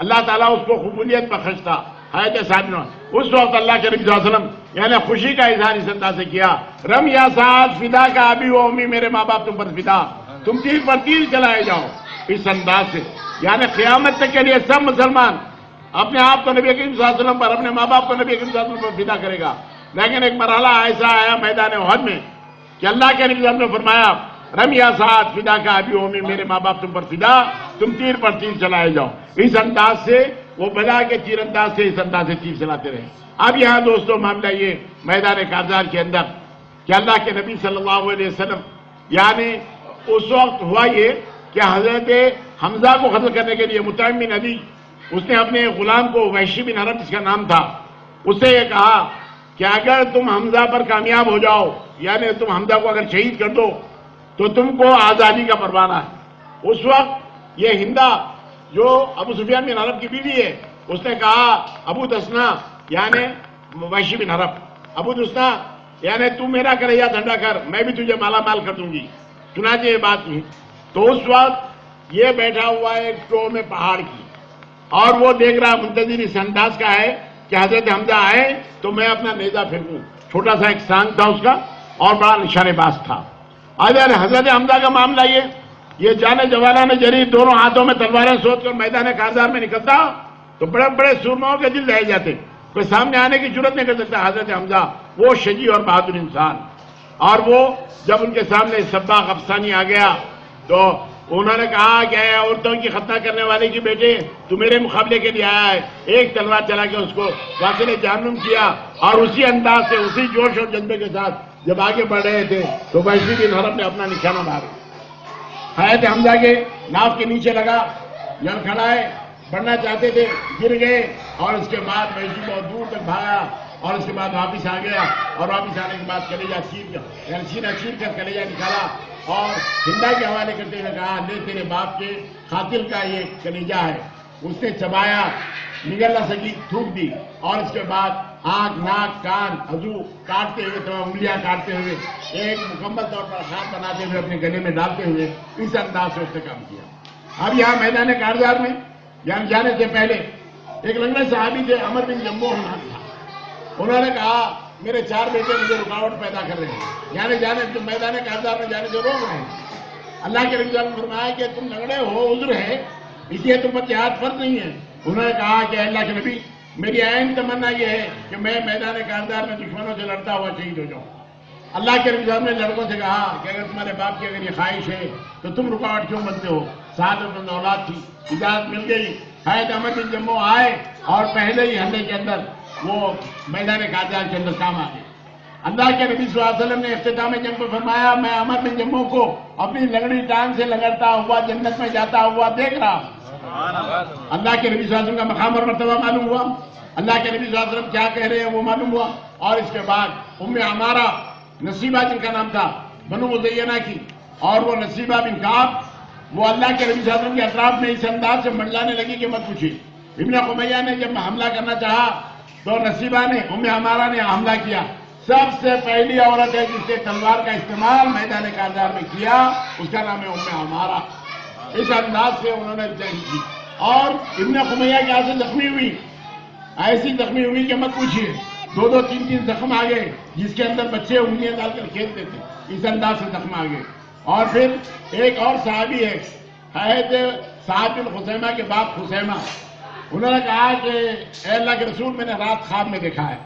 اللہ تعالیٰ اس کو قبولیت بخشتا۔ حضرت سعد نے اس وقت اللہ کے نبی صلی اللہ علیہ وسلم یعنی خوشی کا اظہار اس انداز سے کیا، رم یا سعد فدا کا ابی و امی، میرے ماں باپ تم پر فدا، تم تیر پر تیر چلائے جاؤ۔ اس انداز سے یعنی قیامت تک کے لیے سب مسلمان اپنے آپ کو نبی کریم صلی اللہ علیہ وسلم پر، اپنے ماں باپ کو نبی کریم صلی اللہ علیہ وسلم پر فدا کرے گا. لیکن ایک مرحلہ ایسا آیا میدان احد میں کہ اللہ کے نبی صلی اللہ علیہ وسلم نے فرمایا رمیا سعد فدا کا ابھی ہومی، میرے ماں باپ تم پر فدا، تم تیر پر تیر چلائے جاؤ. اس انداز سے وہ بلا کے تیر انداز سے اس انداز سے تیر چلاتے رہے. اب یہاں دوستوں معاملہ یہ میدان کارزار کے اندر کہ اللہ کے نبی صلی اللہ علیہ وسلم یعنی اس وقت ہوا یہ کہ حضرت حمزہ کو قتل کرنے کے لیے مطعم بن عدی اس نے اپنے غلام کو وحشی بن حرب جس کا نام تھا اس سے یہ کہا کہ اگر تم حمزہ پر کامیاب ہو جاؤ، یعنی تم حمزہ کو اگر شہید کر دو تو تم کو آزادی کا پروانہ ہے. اس وقت یہ ہندا جو ابو سفیان بن حرب کی بیوی ہے اس نے کہا ابو دسنا یعنی وحشی بن حرب، ابو دسنا یعنی تو میرا کلیجہ ٹھنڈا کر، میں بھی تجھے مالا مال کر دوں گی. چنانچہ یہ بات نہیں. تو اس وقت یہ بیٹھا ہوا ہے ایک ٹو میں پہاڑ کی اور وہ دیکھ رہا منتظر اس انداز کا ہے کہ حضرت حمزہ آئے تو میں اپنا نیزہ پھینکوں. چھوٹا سا ایک سانگ تھا اس کا اور بڑا نشانے باز تھا. اگر حضرت حمزہ کا معاملہ یہ جانے جوانان جری دونوں ہاتھوں میں تلواریں سوچ کر میدان کارزار میں نکلتا تو بڑے بڑے سرماؤں کے دل رہ جاتے، کوئی سامنے آنے کی جرت نہیں کر سکتا. حضرت حمزہ وہ شجی اور بہادر انسان، اور وہ جب ان کے سامنے سباق افسانی آ گیا تو انہوں نے کہا کہ اے عورتوں کی ختنہ کرنے والے کی بیٹے تو میرے مقابلے کے لیے آیا ہے. ایک تلوار چلا کے اس کو واصل جہنم کیا اور اسی انداز سے اسی جوش اور جذبے کے ساتھ جب آگے بڑھ رہے تھے تو وحشی بن حرب نے اپنا نشانہ مارا. حضرت حمزہ کے ناف کے نیچے لگا، لڑکھڑائے، بڑھنا چاہتے تھے، گر گئے اور اس کے بعد وحشی بہت دور تک بھاگا اور اس کے بعد واپس آ گیا اور واپس آنے کے بعد کلیجہ سینہ چیر کر کلیجہ نکالا اور ہندا کے حوالے کرتے ہوئے کہا لے تیرے باپ کے قاتل کا یہ کلیجہ ہے. اس نے چبایا، نگل نہ سکی، تھوک دی اور اس کے بعد آنکھ، ناک، کان، عضو کاٹتے ہوئے تو انگلیاں کاٹتے ہوئے ایک مکمل طور پر خان بناتے ہوئے اپنے گلے میں ڈالتے ہوئے اس انداز سے اس نے کام کیا. اب یہاں میدان کارزار میں یہاں جانے سے پہلے ایک لنگڑے صحابی تھے، عمر بن جموح نام تھا. انہوں نے کہا میرے 4 بیٹے مجھے رکاوٹ پیدا کر رہے ہیں، یعنی جانے تو میدان کارزار میں جانے سے روک رہے ہیں. اللہ کے نبی نے فرمایا کہ تم لنگڑے ہو، عذر ہے، اس لیے تم پر جہاد فرض نہیں ہے. انہوں نے کہا کہ اللہ کے نبی میری عین تمنا یہ ہے کہ میں میدان کارزار میں دشمنوں سے لڑتا ہوا شہید ہو جاؤں. اللہ کے نبی صاحب نے لڑکوں سے کہا کہ اگر تمہارے باپ کی اگر یہ خواہش ہے تو تم رکاوٹ کیوں بنتے ہو؟ 7 بند اولاد تھی، اجازت مل گئی. حضرت عمر بن جموح آئے اور پہلے ہی حملے کے اندر وہ میدان کارزار کے اندر کام آ گئے. اللہ کے نبی صلی اللہ علیہ وسلم نے اختتام جنگ پر فرمایا میں عمر بن جموح کو اپنی لنگڑی ٹانگ سے لگڑتا ہوا جنت میں جاتا ہوا دیکھ رہا ہوں. اللہ کے نبی صلی اللہ علیہ وسلم کا مقام اور مرتبہ معلوم ہوا، اللہ کے نبی صلی اللہ علیہ وسلم کیا کہہ رہے ہیں وہ معلوم ہوا. اور اس کے بعد ام عمارہ نصیبہ جن کا نام تھا بنو مزینہ کی، اور وہ نصیبہ بن کعب وہ اللہ کے نبی صلی اللہ علیہ وسلم کے اطراف میں اس انداز سے منڈلانے لگی کہ مت پوچھیے. ابن قمیہ نے جب حملہ کرنا چاہا تو نصیبہ نے ام عمارہ نے حملہ کیا. سب سے پہلی عورت ہے جس نے تلوار کا استعمال میدان کارزار میں کیا، اس کا نام ہے ام عمارہ. اس انداز سے انہوں نے جنگ کی اور ابن قمیہ کی سے زخمی ہوئی، ایسی زخمی ہوئی کہ مت پوچھیے. 2 3 زخم آ گئے جس کے اندر بچے انگلیاں ڈال کر کھیلتے تھے، اس انداز سے زخم آ گئے. اور پھر ایک اور صحابی ہے حضرت سعد بن خثیمہ کے باپ خثیمہ، انہوں نے کہا کہ اے اللہ کے رسول میں نے رات خواب میں دیکھا ہے،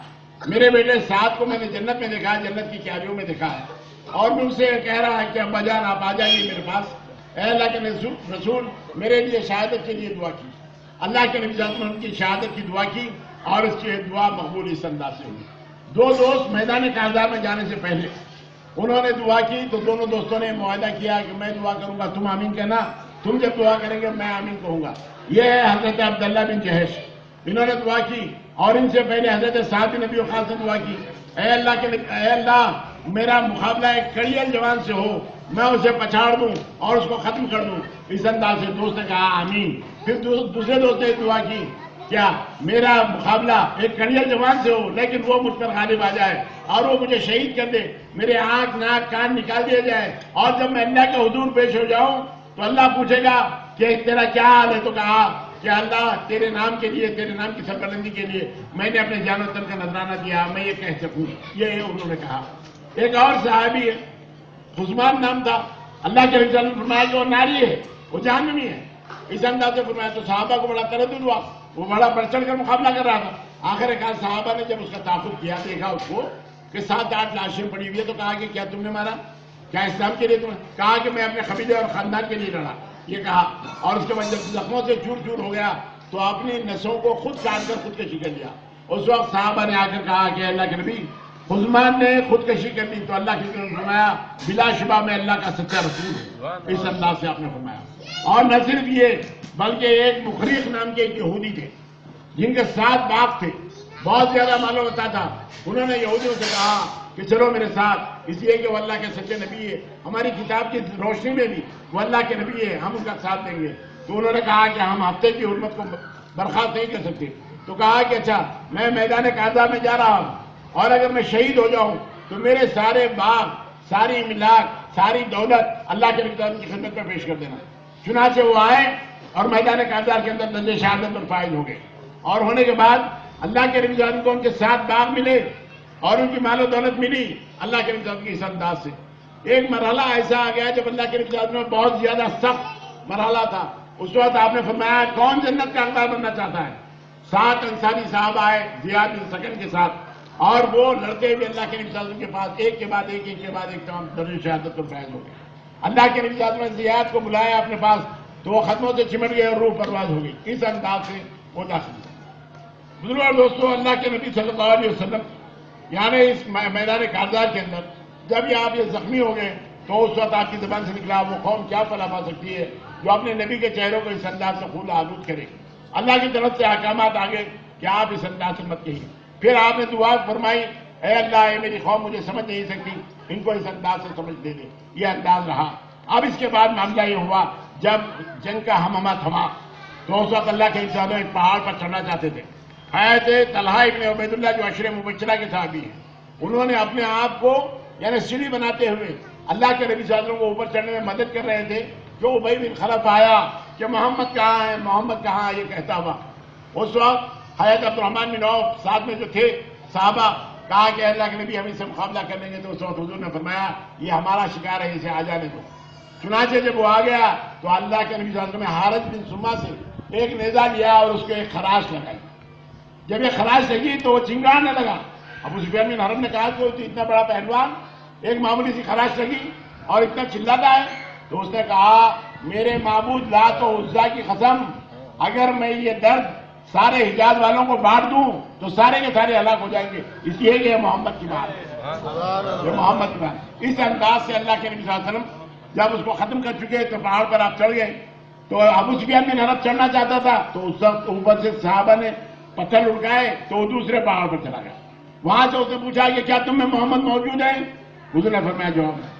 میرے بیٹے سعد کو میں نے جنت میں دیکھا ہے، جنت کی کیاریوں میں دیکھا ہے، اور میں اسے کہہ رہا ہے کہ ابا جان آپ آ جائیے میرے پاس. اے اللہ کے رسول میرے لیے شہادت کے لیے دعا کی. اللہ کے نبی صلی اللہ علیہ وسلم نے ان کی شہادت کی دعا کی اور اس کی دعا مقبول اس انداز سے ہوئی. 2 دوست میدان کارزار میں جانے سے پہلے انہوں نے دعا کی تو دونوں دوستوں نے معاہدہ کیا کہ میں دعا کروں گا تم آمین کہنا، تم جب دعا کریں گے میں آمین کہوں گا. یہ ہے حضرت عبداللہ بن جہش، انہوں نے دعا کی اور ان سے پہلے حضرت سعد بن نبی وقاص نے دعا کی اے اللہ میرا مقابلہ ایک کڑیل جوان سے ہو، میں اسے پچھاڑ دوں اور اس کو ختم کر دوں. اس انداز سے دوست نے کہا آمین. پھر دوسرے دوست نے دعا کی کیا میرا مقابلہ ایک کڑیل جوان سے ہو لیکن وہ مجھ پر غالب آ جائے اور وہ مجھے شہید کر دے، میرے آنکھ ناک کان نکال دیا جائے اور جب میں اللہ کے حضور پیش ہو جاؤں تو اللہ پوچھے گا کہ تیرا کیا حال ہے، تو کہا کہ اللہ تیرے نام کے لیے، تیرے نام کی سربلندی کے لیے میں نے اپنے جان و تن کا نذرانہ دیا، میں یہ کہہ سکوں. یہ انہوں نے کہا. ایک اور صحابی ہے خزمان نام تھا، اللہ کے رسول نے فرمایا کہ وہ ناری ہے، وہ جہنمی ہے. اس انداز سے فرمایا تو صحابہ کو بڑا تردد ہوا وہ بڑا بڑھ چڑھ کر مقابلہ کر رہا تھا۔ آخر کار صحابہ نے جب اس کا تعاقب کیا، دیکھا اس کو کہ 7-8 لاشیں پڑی ہوئی ہے، تو کہا کہ کیا تم نے مارا؟ کیا اسلام کے لیے؟ تم کہا کہ میں اپنے قبیلے اور خاندان کے لیے لڑا، یہ کہا۔ اور اس کے بعد جب زخموں سے چور چور ہو گیا تو اپنی نسوں کو خود کاٹ کر خودکشی کر لیا۔ اس وقت صحابہ نے آ کر کہا کہ اللہ کے نبی، عثمان نے خودکشی کر لی تو اللہ کے نبی نے فرمایا بلا شبہ میں اللہ کا سچا رسول ہوں، اس انداز سے آپ نے فرمایا۔ اور نہ صرف یہ بلکہ ایک مخریق نام کے ایک یہودی تھے جن کے 7 باپ تھے، بہت زیادہ معلوم ہوتا تھا۔ انہوں نے یہودیوں سے کہا کہ چلو میرے ساتھ، اس لیے کہ وہ اللہ کے سچے نبی ہے، ہماری کتاب کی روشنی میں بھی وہ اللہ کے نبی ہے، ہم ان کا ساتھ دیں گے۔ تو انہوں نے کہا کہ ہم ہفتے کی حرمت کو برخاست نہیں کر سکتے۔ تو کہا کہ اچھا میں میدان قاضا میں جا رہا ہوں، اور اگر میں شہید ہو جاؤں تو میرے سارے باغ، ساری املاک، ساری دولت اللہ کے نبی کی خدمت میں پیش کر دینا۔ چنانچہ وہ آئے اور میدان قاضا کے اندر درجہ شہادت پر فائز ہو گئے، اور ہونے کے بعد اللہ کے نبی کو ان کے 7 باغ ملے اور ان کی مال و دولت ملی اللہ کے نبی کی اس انداز سے۔ ایک مرحلہ ایسا آ گیا جب اللہ کے نبی میں بہت زیادہ سخت مرحلہ تھا۔ اس وقت آپ نے فرمایا کون جنت کا حقدار بننا چاہتا ہے؟ 7 انصاری صاحب آئے زیاد بن سکن کے ساتھ، اور وہ لڑتے ہوئے اللہ کے نبی صلی اللہ علیہ وسلم کے پاس ایک کے بعد ایک کے بعد ایک تمام درجہ شہادت پر فائز ہو گئے۔ اللہ کے نبی صلی اللہ علیہ وسلم نے زیاد کو بلایا اپنے پاس تو وہ ختموں سے چمٹ گئے اور روح پرواز ہو گئی۔ اس انداز سے وہ داخل ہوئے۔ بزرگوں اور دوستوں، اللہ کے نبی صلی اللہ علیہ وسلم یعنی اس میدان کارزار کے اندر جب یہ آپ یہ زخمی ہو گئے تو اس وقت آپ کی زبان سے نکلا وہ قوم کیا فلاح پا سکتی ہے جو اپنے نبی کے چہروں کو اس انداز سے خون آلود کرے۔ اللہ کی طرف سے احکامات آگے کہ آپ اس انداز سے مت کہیے۔ پھر آپ نے دعا فرمائی اے اللہ اے میری قوم مجھے سمجھ نہیں سکتی، ان کو اس انداز سے سمجھ دے دے۔ یہ انداز رہا۔ اب اس کے بعد معاملہ یہ ہوا جب جنگ کا ہمہمہ تھما تو اس وقت اللہ کے انسان ایک پہاڑ پر چڑھنا چاہتے تھے۔ حضرت طلحہ ابن عبید اللہ جو عشرہ مبشرہ کے صحابی ہیں، انہوں نے اپنے آپ کو یعنی سیڑھی بناتے ہوئے اللہ کے نبی صلی اللہ علیہ وسلم کو اوپر چڑھنے میں مدد کر رہے تھے کہ ابی بن خلف آیا کہ محمد کہاں ہے، محمد کہاں ہے، یہ کہتا ہوا۔ اس وقت حضرت عبدالرحمن بن عوف ساتھ میں جو تھے صحابہ کہا کہ اللہ کے نبی ہم اس سے مقابلہ کر لیں گے، تو اس وقت حضور نے فرمایا یہ ہمارا شکار ہے، اسے آ جانے دو۔ چنانچہ جب وہ آ گیا تو اللہ کے نبی صلی اللہ علیہ وسلم نے حارث بن سما سے ایک نیزہ لیا اور اس کو ایک خراش لگائی۔ جب یہ خراش لگی تو وہ چنگانے لگا۔ ابو سفیان بن حرب نے کہا کہ اتنا بڑا پہلوان ایک معمولی سی خراش لگی اور اتنا چلاتا ہے؟ تو اس نے کہا میرے معبود لات و عزا کی قسم، اگر میں یہ درد سارے حجاز والوں کو بانٹ دوں تو سارے کے سارے ہلاک ہو جائیں گے، اس لیے کہ یہ محمد کی بات ہے، یہ محمد کی بات۔ اس انداز سے اللہ کے نبی صلی اللہ علیہ وسلم جب اس کو ختم کر چکے تو پہاڑ پر آپ چڑھ گئے۔ تو ابو سفیان بن حرب چڑھنا چاہتا تھا تو اس وقت اوپر سے صحابہ نے پتھر لڑکائے تو وہ دوسرے پہاڑ پر چلا گیا۔ وہاں سے اس نے پوچھا کہ کیا تم میں محمد موجود ہے؟ حضور نے فرمایا جواب میں۔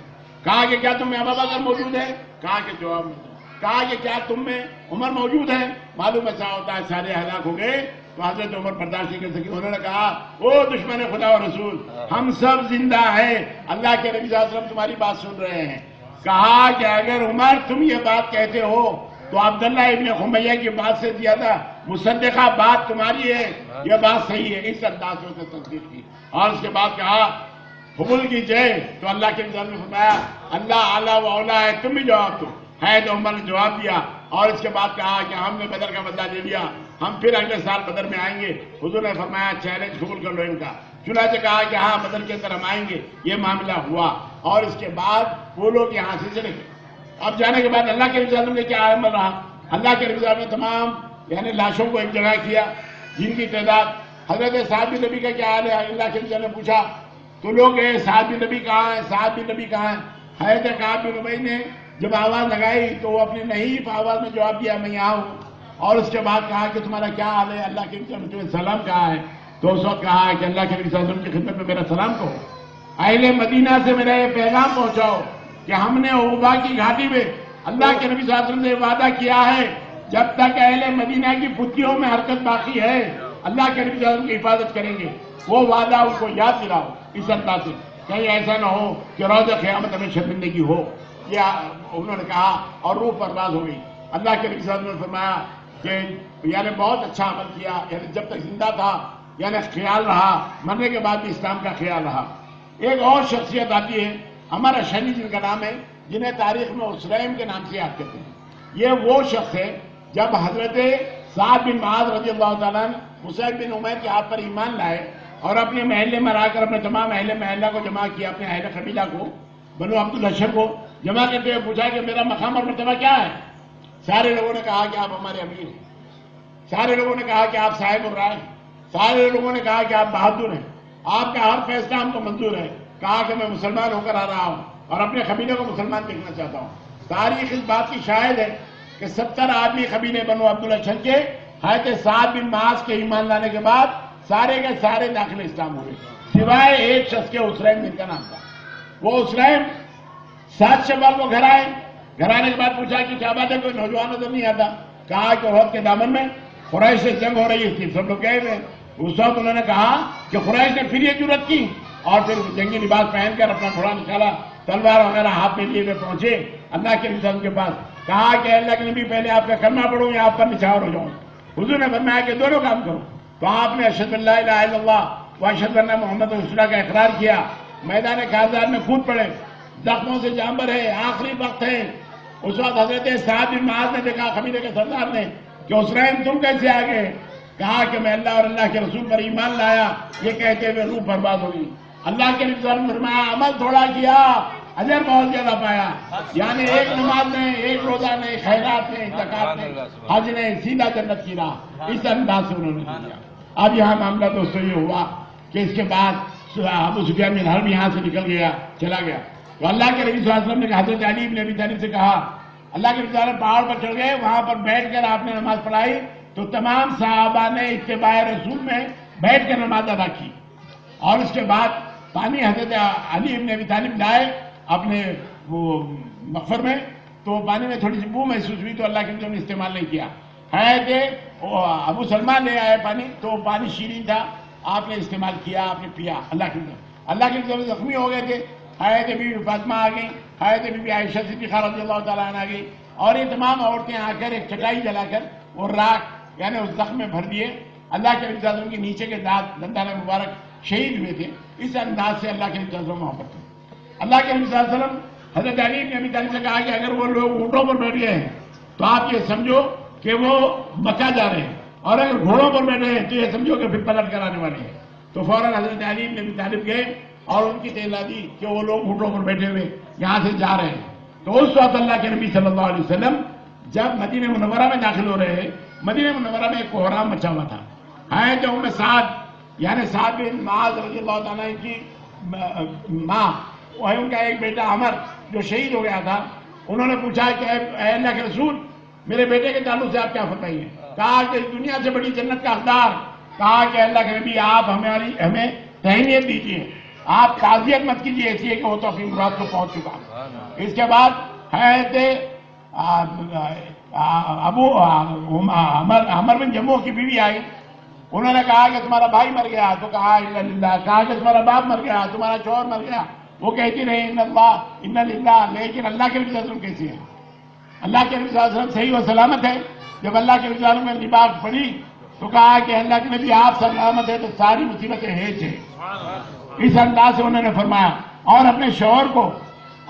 کہا کہ کیا تم میں ابو بکر موجود ہے؟ کہا کہ جواب میں۔ کہا کہ کیا تم میں عمر موجود ہے؟ معلوم ایسا ہوتا ہے سارے ہلاک ہو گئے تو حضرت عمر برداشت نہیں کر سکی، انہوں نے کہا او دشمن خدا و رسول، ہم سب زندہ ہیں، اللہ کے نبی صلی اللہ علیہ وسلم تمہاری بات سن رہے ہیں۔ کہا کہ اگر عمر تم یہ بات کہتے ہو تو عبداللہ ابن خمیہ کی بات سے زیادہ مصدقہ بات تمہاری ہے، یہ بات صحیح ہے۔ اس انداز سے اسے تصدیق کی اور اس کے بعد کہا قبول کیجئے تو اللہ کے نبی نے فرمایا اللہ اعلیٰ و اولیٰ ہے، تم بھی جواب دو۔ ہے تو عمر نے جواب دیا اور اس کے بعد کہا کہ ہم نے بدر کا بدلہ لے لیا، ہم پھر اگلے سال بدر میں آئیں گے۔ حضور نے فرمایا چیلنج قبول کر لو ان کا۔ چنانچہ کہا کہ ہاں بدر کے اندر ہم آئیں گے۔ یہ معاملہ ہوا اور اس کے بعد وہ لوگ یہاں سے چلے گئے۔ اب جانے کے بعد اللہ کے نبی صلی اللہ علیہ وسلم نے کیا عمل رہا؟ اللہ کے نبی صلی اللہ علیہ وسلم نے تمام یعنی لاشوں کو ایک جگہ کیا جن کی تعداد حضرت سعد بن نبی کا کیا حال ہے؟ اللہ کے نبی نے پوچھا تو لوگ سعد بن نبی کہاں ہیں، سعد بن نبی کہاں ہیں؟ حضرت کعب بن ابی نے جب آواز لگائی تو وہ اپنی نحیف آواز میں جواب دیا میں یہاں ہوں، اور اس کے بعد کہا کہ تمہارا کیا حال ہے؟ اللہ کے نبی نے تمہیں سلام کہا ہے۔ تو اس وقت کہا کہ اللہ کے نبی صلی اللہ علیہ وسلم کی خدمت میں میرا سلام کہو، اہل مدینہ سے میرا یہ پیغام پہنچاؤ کہ ہم نے عقبہ کی گھاٹی میں اللہ کے نبی صلی اللہ علیہ وسلم نے وعدہ کیا ہے جب تک اہل مدینہ کی پتیوں میں حرکت باقی ہے اللہ کے نبی صلی اللہ علیہ وسلم کی حفاظت کریں گے۔ وہ وعدہ ان کو یاد دلاؤ اس انداز سے، کہیں ایسا نہ ہو کہ روز قیامت ہمیں شرمندگی ہو۔ یہ انہوں نے کہا اور روح پرواز ہو گئی۔ اللہ کے نبی صلی اللہ علیہ وسلم نے فرمایا کہ یعنی بہت اچھا عمل کیا، یعنی جب تک زندہ تھا یعنی خیال رہا، مرنے کے بعد بھی اسلام کا خیال رہا۔ ایک اور شخصیت آتی ہے ہمارا شنی جن کا نام ہے، جنہیں تاریخ میں اسرائیم کے نام سے یاد کرتے ہیں۔ یہ وہ شخص ہے جب حضرت سعد بن معاذ رضی اللہ تعالیٰ مصعب بن عمیر کے ہاتھ پر ایمان لائے اور اپنے محلے میں آ کر اپنے تمام محلہ کو جمع کیا، اپنے اہل قبیلہ کو، بنو عبد الاشر کو جمع کرتے ہوئے پوچھا کہ میرا مقام اور مرتبہ کیا ہے؟ سارے لوگوں نے کہا کہ آپ ہمارے امیر ہیں، سارے لوگوں نے کہا کہ آپ صاحب الرائے ہیں، سارے لوگوں نے کہا کہ آپ بہادر ہیں، آپ کا ہر فیصلہ ہم کو منظور ہے۔ کہا کہ میں مسلمان ہو کر آ رہا ہوں اور اپنے قبیلے کو مسلمان دیکھنا چاہتا ہوں۔ تاریخ اس بات کی شاہد ہے کہ 70 آدمی قبیلے بنو عبد الاشر کے حضرت سعد بن معاذ کے ایمان لانے کے بعد سارے کے سارے داخل اسلام ہوئے، سوائے ایک شخص کے اسرائیم جن کا نام تھا۔ وہ اسرائیم 7 شوال کو گھر آئے، گھر آنے کے بعد پوچھا کہ کیا بات ہے، کوئی نوجوان نظر نہیں آتا؟ کہا کہ عہد کے دامن میں قریش سے جنگ ہو رہی تھی، سب لوگ گئے ہوئے۔ اس وقت انہوں نے کہا کہ قریش نے پھر یہ جرأت کی اور پھر جنگی لباس پہن کر اپنا گھوڑا نکالا، تلوار وغیرہ ہاتھ میں لیے ہوئے پہنچے اللہ کے رسول کے پاس۔ کہا کہ اللہ کے نبی پہلے آپ کا کلمہ پڑھوں یا آپ پر نچھاور ہو جاؤں؟ حضور نے فرمایا کہ دونوں کام کرو۔ تو آپ نے اشہد ان لا الہ الا اللہ و اشہد ان محمد رسول اللہ کا اقرار کیا، میدان کارزار میں کود پڑے، زخموں سے جامبر ہے، آخری وقت ہے۔ اس وقت حضرت سعد بن معاذ نے دیکھا قبیلے کے سردار نے کہ اسرائیم تم کیسے آ گئے؟ کہا کہ میں اللہ اور اللہ کے رسول پر ایمان لایا، یہ کہتے ہوئے روح برباد ہوگی۔ اللہ کے رسول نے فرمایا عمل تھوڑا کیا، اجر بہت زیادہ پایا، یعنی ایک نماز نے، ایک روزہ نے، خیرات نے، زکات نے، حج نے، سیدھا جنت کی راہ، اس انداز سے انہوں نے کیا۔ اب یہاں معاملہ دوستو یہ ہوا کہ اس کے بعد ابو سفیان بن حرب یہاں سے نکل گیا، چلا گیا۔ تو اللہ کے نبی صلی اللہ علیہ وسلم نے حضرت علی بن ابی طالب سے کہا، اللہ کے نبی صلی پہاڑ پر چڑھ گئے، وہاں پر بیٹھ کر آپ نے نماز پڑھائی تو تمام صحابہ نے اتباع رسول میں بیٹھ کر نماز ادا کی، اور اس کے بعد پانی حضرت علی بن ابی طالب لائے اپنے وہ مغفر میں، تو پانی میں تھوڑی سی بو محسوس ہوئی تو اللہ کے نبی نے استعمال نہیں کیا۔ ہے کہ ابو سلمان لے آئے پانی تو پانی شیرین تھا، آپ نے استعمال کیا، آپ نے پیا۔ اللہ کے نبی زخمی ہو گئے تھے، حضرت بی بی فاطمہ آ گئی، حضرت بی بی عائشہ صدیقہ رضی اللہ تعالیٰ عنہ آ گئی، اور یہ تمام عورتیں آ کر ایک چٹائی جلا کر وہ راکھ یعنی اس زخم میں بھر دیے۔ اللہ کے نبی صلی اللہ علیہ وسلم کے نیچے کے دندان مبارک شہید ہوئے تھے۔ اس انداز سے اللہ کے نبی صلی اللہ علیہ وسلم محبت ہے۔ اللہ کے نبی صلی اللہ علیہ وسلم حضرت علی بن ابی طالب سے کہا کہ اگر وہ لوگ اونٹوں پر بیٹھ گئے ہیں تو آپ یہ سمجھو کہ وہ مکہ جا رہے ہیں، اور اگر گھوڑوں پر بیٹھے ہیں تو یہ سمجھو کہ پھر پلٹ کر آنے والے ہیں۔ تو فوراً حضرت علی بن ابی طالب گئے اور ان کی اطلاع دی کہ وہ لوگ اونٹوں پر بیٹھے ہوئے یہاں سے جا رہے ہیں۔ تو اس وقت اللہ کے نبی صلی اللہ علیہ وسلم جب مدینہ منورہ میں داخل ہو رہے ہیں، مدینہ منورہ میں ایک کوہرام مچا ہوا تھا۔ ہے جو ام سعد یعنی سعد بن معاذ رضی اللہ تعالیٰ کی ماں، وہ ہے ان کا ایک بیٹا عمر جو شہید ہو گیا تھا، انہوں نے پوچھا کہ اے اللہ کے رسول میرے بیٹے کے تعلق سے آپ کیا فرمائیے؟ کہا کہ دنیا سے بڑی جنت کا حقدار۔ کہا کہ اللہ کے نبی آپ ہمیں تہنیت دیجیے، آپ تعزیت مت کیجیے ایسی ہے کہ وہ تو اپنی مراد کو پہنچ چکا۔ اس کے بعد حضرت عمر بن جموح کی بیوی آئی، انہوں نے کہا کہ تمہارا بھائی مر گیا، تو کہا انا للہ، کہا کہ تمہارا باپ مر گیا، تمہارا شوہر مر گیا، وہ کہتی رہی ان اللہ انا للہ، لیکن اللہ کے نبی صلی اللہ علیہ وسلم کیسی ہے؟ اللہ کے نبی صلی اللہ علیہ وسلم صحیح و سلامت ہے۔ جب اللہ کے نبی صلی اللہ علیہ وسلم نے نباہ پڑھی تو کہا کہ اللہ کے نبی آپ سلامت ہے تو ساری مصیبتیں ہیج ہیں۔ اس انداز سے انہوں نے فرمایا، اور اپنے شوہر کو،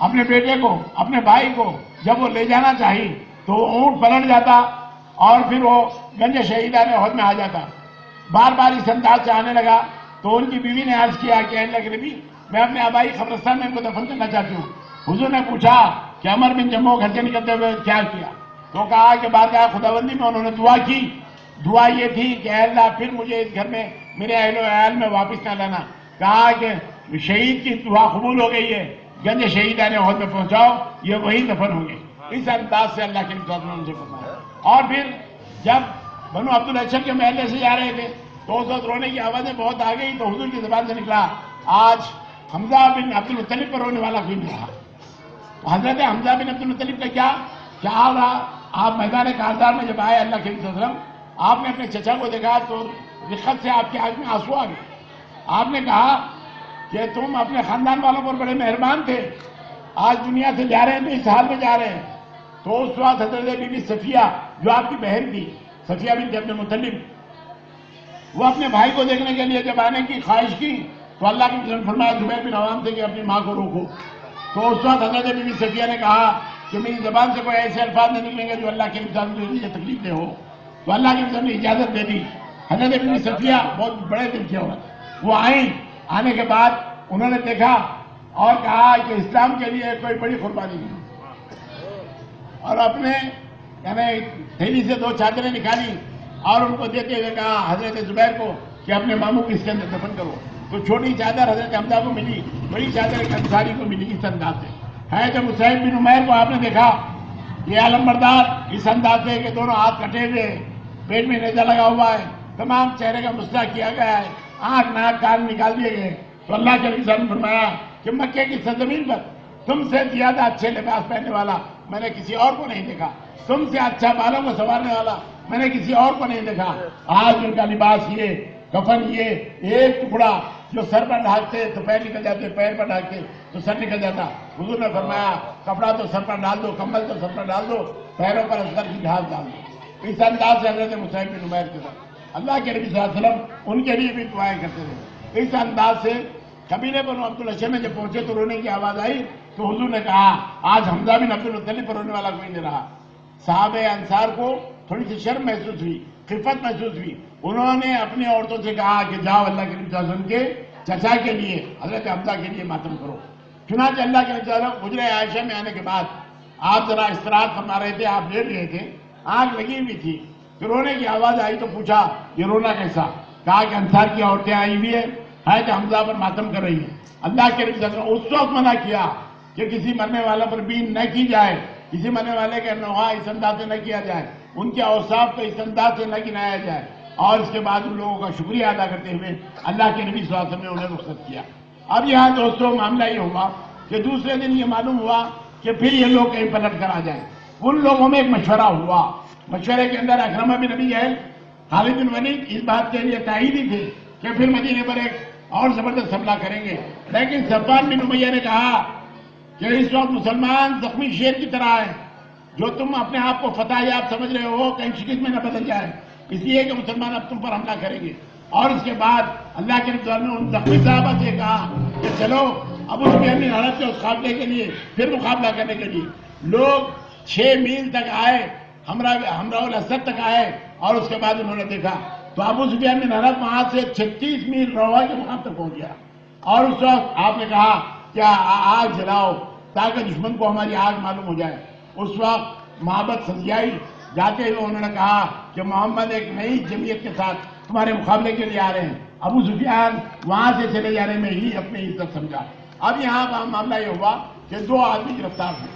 اپنے بیٹے کو، اپنے بھائی کو جب وہ لے جانا چاہی تو اونٹ پلٹ جاتا اور پھر وہ گنج شہیدان احد میں آ جاتا۔ بار بار اس انداز سے آنے لگا تو ان کی بیوی نے عرض کیا کہ اللہ کے نبی میں اپنے آبائی قبرستان میں ان کو دفن کرنا چاہتی ہوں۔ حضور نے پوچھا کہ عمر بن جموح گھر سے نکلتے ہوئے کیا کیا؟ تو کہا کہ بارگاہ خداوندی میں انہوں نے دعا کی، دعا یہ تھی کہ اے اللہ پھر مجھے اس گھر میں میرے اہل و عیال میں واپس نہ لانا۔ کہا کہ شہید کی دعا قبول ہو گئی ہے، گنج شہیدان احد میں پہنچاؤ، یہ وہی دفن ہوں گے۔ اس انداز سے اللہ کے نبی سے فرمایا۔ اور پھر جب بنو عبد الاشر کے محلے سے جا رہے تھے تو اس وقت رونے کی آوازیں بہت آ گئی تو حضور کی زبان سے نکلا آج حمزہ بن عبد المطلب پر رونے والا کوئی نہیں رہا۔ تو حضرت حمزہ بن عبد المطلب کا کیا حال رہا؟ آپ میدان کارزار میں جب آئے اللہ کے نبی صلی اللہ علیہ وسلم، آپ نے اپنے چچا کو دیکھا تو رخت سے آپ کی آنکھ میں آنسو آ گئے۔ آپ نے کہا کہ تم اپنے خاندان والوں پر بڑے مہربان تھے، آج دنیا سے جا رہے ہیں تو اس حال میں جا رہے ہیں۔ تو اس وقت حضرت بی بی صفیہ جو آپ کی بہن تھی، صفیہ بنت عبد المطلب، وہ اپنے بھائی کو دیکھنے کے لیے جب آنے کی خواہش کی تو اللہ کے نبی نے فرمایا زبیر بن عوام سے کہ اپنی ماں کو روکو۔ تو اس وقت حضرت بی بی صفیہ نے کہا کہ میری زبان سے کوئی ایسے الفاظ نہیں نکلیں گے جو اللہ کے نبی کو تکلیف دے ہو۔ تو اللہ کے نبی نے اجازت دے دی. حضرت بی بی صفیہ بہت بڑے دل کی عورت، وہ آئیں. آنے کے بعد انہوں نے دیکھا اور کہا کہ اسلام کے لیے کوئی بڑی قربانی نہیں، اور اپنے یعنی تھیلی سے 2 چادریں نکالی اور ان کو دیتے ہوئے کہا حضرت زبیر کو کہ اپنے ماموں کو اس کے اندر دفن کرو. تو چھوٹی چادر حضرت حمزہ کو ملی، بڑی چادر ایک انصاری کو ملی. اس انداز سے ہے. جب مصعب بن عمیر کو آپ نے دیکھا یہ عالم بردار اس انداز سے کہ دونوں ہاتھ کٹے ہوئے، پیٹ میں نیزہ لگا ہوا ہے، تمام چہرے کا مسئلہ کیا گیا ہے، آنکھ ناک کان نکال دیے گئے، تو اللہ کے نبی صلی اللہ علیہ وسلم نے فرمایا کہ مکے کی سرزمین پر تم سے زیادہ اچھے لباس پہننے والا میں نے کسی اور کو نہیں دیکھا، تم سے اچھا بالوں کو سنوارنے والا میں نے کسی اور کو نہیں دیکھا. آج ان کا لباس یہ، کفن یہ، ایک ٹکڑا جو سر پر ڈھانکتے تو پیر نکل جاتے، پیر پر ڈھانکتے تو سر نکل جاتا. حضور نے فرمایا کپڑا تو سر پر ڈال دو، کمبل تو سر پر ڈال دو، پیروں پر اصغر کی گھاس ڈال دو. اس انداز سے حضرت مصعب بن عمیر کے ساتھ اللہ کے نبی صلی اللہ علیہ وسلم ان کے لیے بھی دعائیں کرتے تھے. اس انداز سے قبیلے بنو عبد الاشر میں جب پہنچے تو رونے کی آواز آئی تو حضور نے کہا آج حمزہ بن عبد المطلب پر رونے والا کوئی نہیں رہا. صحابہ انصار کو تھوڑی سی شرم محسوس ہوئی، خفت محسوس ہوئی. انہوں نے اپنی عورتوں سے کہا کہ جاؤ اللہ کے نبی صلی اللہ علیہ وسلم کے چچا کے لیے حضرت حمزہ کے لیے ماتم کرو. چنانچہ اللہ کے نبی صلی اللہ علیہ وسلم حجرہ عائشہ میں آنے کے بعد آپ ذرا استراحت فرما رہے تھے، آپ لیٹ گئے تھے، آنکھ لگی ہوئی تھی. پھر رونے کی آواز آئی تو پوچھا یہ رونا کیسا؟ کہا کہ انصار کی عورتیں آئی ہوئی ہیں، حضرت حمزہ پر ماتم کر رہی ہیں. اللہ کے نبی صلی اللہ علیہ وسلم اس وقت منع کیا کہ کسی مرنے والا پر بین نہ کی جائے، کسی مرنے والے کا نوحہ اس انداز سے نہ کیا جائے، ان کے اوصاف کو اس انداز سے نہ گنایا جائے. اور اس کے بعد ان لوگوں کا شکریہ ادا کرتے ہوئے اللہ کے نبی صلی اللہ علیہ وسلم نے انہیں رخصت کیا. اب یہاں دوستوں معاملہ یہ ہوا کہ دوسرے دن یہ معلوم ہوا کہ پھر یہ لوگ کہیں پلٹ کر آ جائیں. ان لوگوں میں ایک مشورہ ہوا. مشورے کے اندر اکرمہ بن ابی جہل، خالد بن ولید اس بات کے لیے تائیدی تھے کہ پھر مدینے پر ایک اور زبردست حملہ کریں گے. لیکن صفوان بن امیہ نے کہا کہ اس وقت مسلمان زخمی شیر کی طرح ہے، جو تم اپنے آپ کو فتح یاب سمجھ رہے ہو کہیں شکست میں نہ بدل جائے، اس لیے کہ مسلمان اب تم پر حملہ کریں گے. اور اس کے بعد اللہ کے نبی نے ان زخمی صحابہ سے کہا کہ چلو ابو سفیان بن حرب سے اس قافلے کے لیے پھر مقابلہ کرنے کے لیے. لوگ 6 میل تک آئے، ہمراہ الاسد تک آئے، اور اس کے بعد انہوں نے دیکھا تو ابو سفیان بن حرب وہاں سے 36 میل روا کے مقام تک پہنچ گیا. اور اس وقت آپ نے کہا کیا آگ جلاؤ تاکہ دشمن کو ہماری آگ معلوم ہو جائے. اس وقت محبت سجائی جاتے ہوئے انہوں نے کہا کہ محمد ایک نئی جمعیت کے ساتھ تمہارے مقابلے کے لیے آ رہے ہیں. ابو سفیان وہاں سے چلے جانے میں ہی اپنی عزت سمجھا. اب یہاں معاملہ یہ ہوا کہ 2 آدمی گرفتار ہوئے.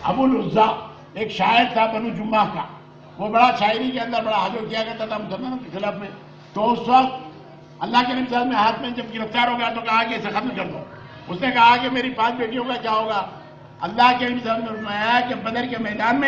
ابو العزا ایک شاعر تھا بنو جمعہ کا، وہ بڑا شاعری کے اندر بڑا حاجو کیا کرتا تھا مسلمانوں کے خلاف میں. تو اس وقت اللہ کے نبی صلی اللہ علیہ وسلم ہاتھ میں جب گرفتار ہو گیا تو کہا کہ اسے ختم کر دو. اس نے کہا کہ میری 5 بیٹیوں کا کیا ہوگا؟ اللہ کے نبی صلی اللہ علیہ وسلم نے فرمایا کہ بدر کے میدان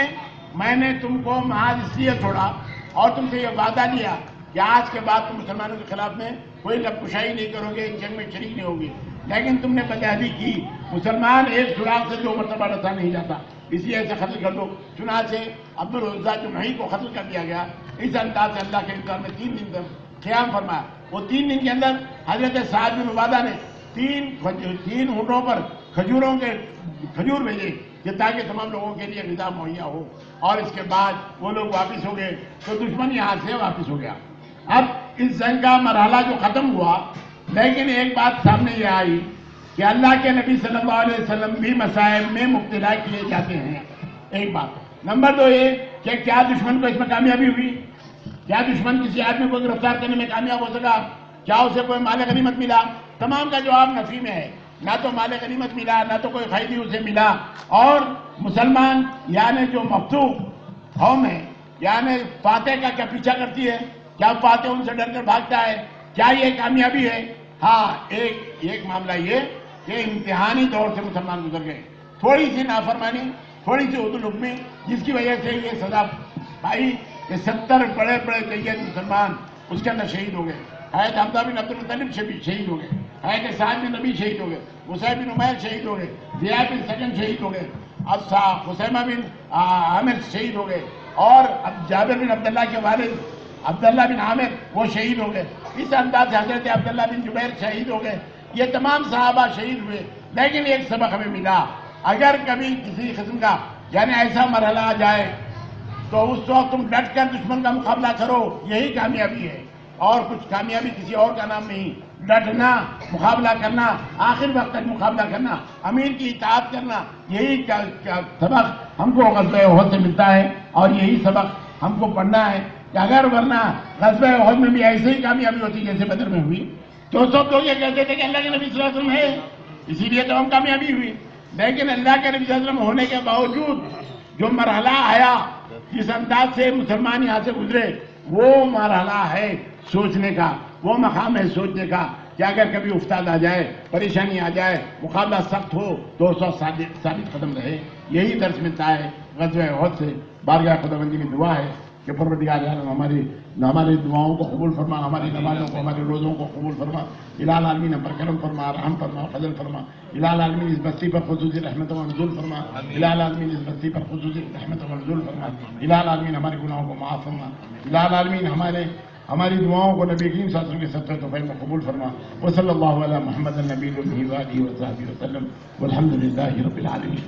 میں نے تم کو محض اس لیے چھوڑا اور تم سے یہ وعدہ لیا کہ آج کے بعد تم مسلمانوں کے خلاف میں کوئی لب کشائی نہیں کرو گے، جنگ میں شریک نہیں ہوگی. لیکن تم نے بدعہدی کی. مسلمان ایک سراغ سے 2 مرتبہ ڈسا نہیں جاتا، اس لیے اسے قتل کر دو. چنانچہ عبد العزا جمحی کو قتل کر دیا گیا. اس انداز سے اللہ کے انکار میں 3 دن تک قیام فرمایا. وہ 3 دن کے اندر حضرت سعد بن عبادہ نے 3 اونٹوں پر کھجور بھیجے کہ تاکہ تمام لوگوں کے لیے غذا مہیا ہو. اور اس کے بعد وہ لوگ واپس ہو گئے تو دشمن یہاں سے واپس ہو گیا. اب اس جنگ کا مرحلہ جو ختم ہوا، لیکن ایک بات سامنے یہ آئی کہ اللہ کے نبی صلی اللہ علیہ وسلم بھی مصائب میں مبتلا کیے جاتے ہیں. ایک بات. نمبر 2 یہ کہ کیا دشمن کو اس میں کامیابی ہوئی؟ کیا دشمن کسی آدمی کو گرفتار کرنے میں کامیاب ہو سکا؟ کیا اسے کوئی مال غنیمت ملا؟ تمام کا جواب نفی میں ہے. نہ تو مال غنیمت ملا، نہ تو کوئی قیدی اسے ملا. اور مسلمان یعنی جو مفتوح قوم ہے، یعنی فاتح کا کیا پیچھا کرتی ہے؟ کیا فاتح ان سے ڈر کر بھاگتا ہے؟ کیا یہ کامیابی ہے؟ ہاں، ایک معاملہ یہ کہ امتحانی دور سے مسلمان گزر گئے. تھوڑی سی نافرمانی، تھوڑی سی عدل حکمی، جس کی وجہ سے یہ سزا پائی کہ 70 بڑے جید مسلمان اس کے اندر شہید ہو گئے. حضرت حمزہ بن عبد المطلب شہید ہو گئے، حضرت سعد بن نبی شہید ہو گئے، مصعب بن عمیر شہید ہو گئے، زیاد بن سکن شہید ہو گئے، اب خثیمہ بن عامر شہید ہو گئے، اور اب جابر بن عبداللہ کے والد عبداللہ بن عامر وہ شہید ہو گئے. اس انداز سے حضرت عبداللہ بن جبیر شہید ہو گئے. یہ تمام صحابہ شہید ہوئے. لیکن ایک سبق ہمیں ملا، اگر کبھی کسی قسم کا یعنی ایسا مرحلہ آ جائے تو اس وقت تم ڈٹ کر دشمن کا مقابلہ کرو، یہی کامیابی ہے، اور کچھ کامیابی کسی اور کا نام نہیں۔ ڈٹنا، مقابلہ کرنا، آخر وقت تک مقابلہ کرنا، امیر کی اطاعت کرنا، یہی سبق ہم کو غزوہ احد سے ملتا ہے، اور یہی سبق ہم کو پڑھنا ہے کہ اگر ورنہ غزوہ احد میں بھی ایسے ہی کامیابی ہوتی جیسے بدر میں ہوئی، تو سب لوگ یہ کہتے تھے کہ اللہ کے نبی صلی اللہ علیہ وسلم ہے، اسی لیے تو ہم کامیابی ہوئی۔ لیکن اللہ کے نبی صلی اللہ علیہ وسلم ہونے کے باوجود جو مرحلہ آیا، جس انداز سے مسلمان یہاں سے گزرے، وہ مرحلہ ہے سوچنے کا، وہ مقام ہے سوچنے کا کہ اگر کبھی افتاد آ جائے، پریشانی آ جائے، مقابلہ سخت ہو تو ثابت قدم رہے۔ یہی درس ملتا ہے غزوہ احد سے۔ بارگاہ خداوندی میں دعا ہے کہ پروردگار عالم ہماری دعاؤں کو قبول فرما، ہماری نمازوں کو، ہمارے روزوں کو قبول فرما۔ الہ العالمین ہم پر کرم فرما، رحم فرما، فضل فرما۔ الہ العالمین اس بستی پر خصوصی رحمت و نزول فرما۔ الہ العالمین اس بستی پر خصوصی رحمت و نزول فرما۔ الہ العالمین ہمارے گناہوں کو معاف فرما۔ الہ العالمین ہماری دعاؤں کو نبی کریم صلی اللہ علیہ وسلم کے صدقے طفیل میں قبول فرما۔ وصلی اللہ علی محمد النبی الامی وآلہ وصحبہ وسلم والحمد للہ رب العالمین۔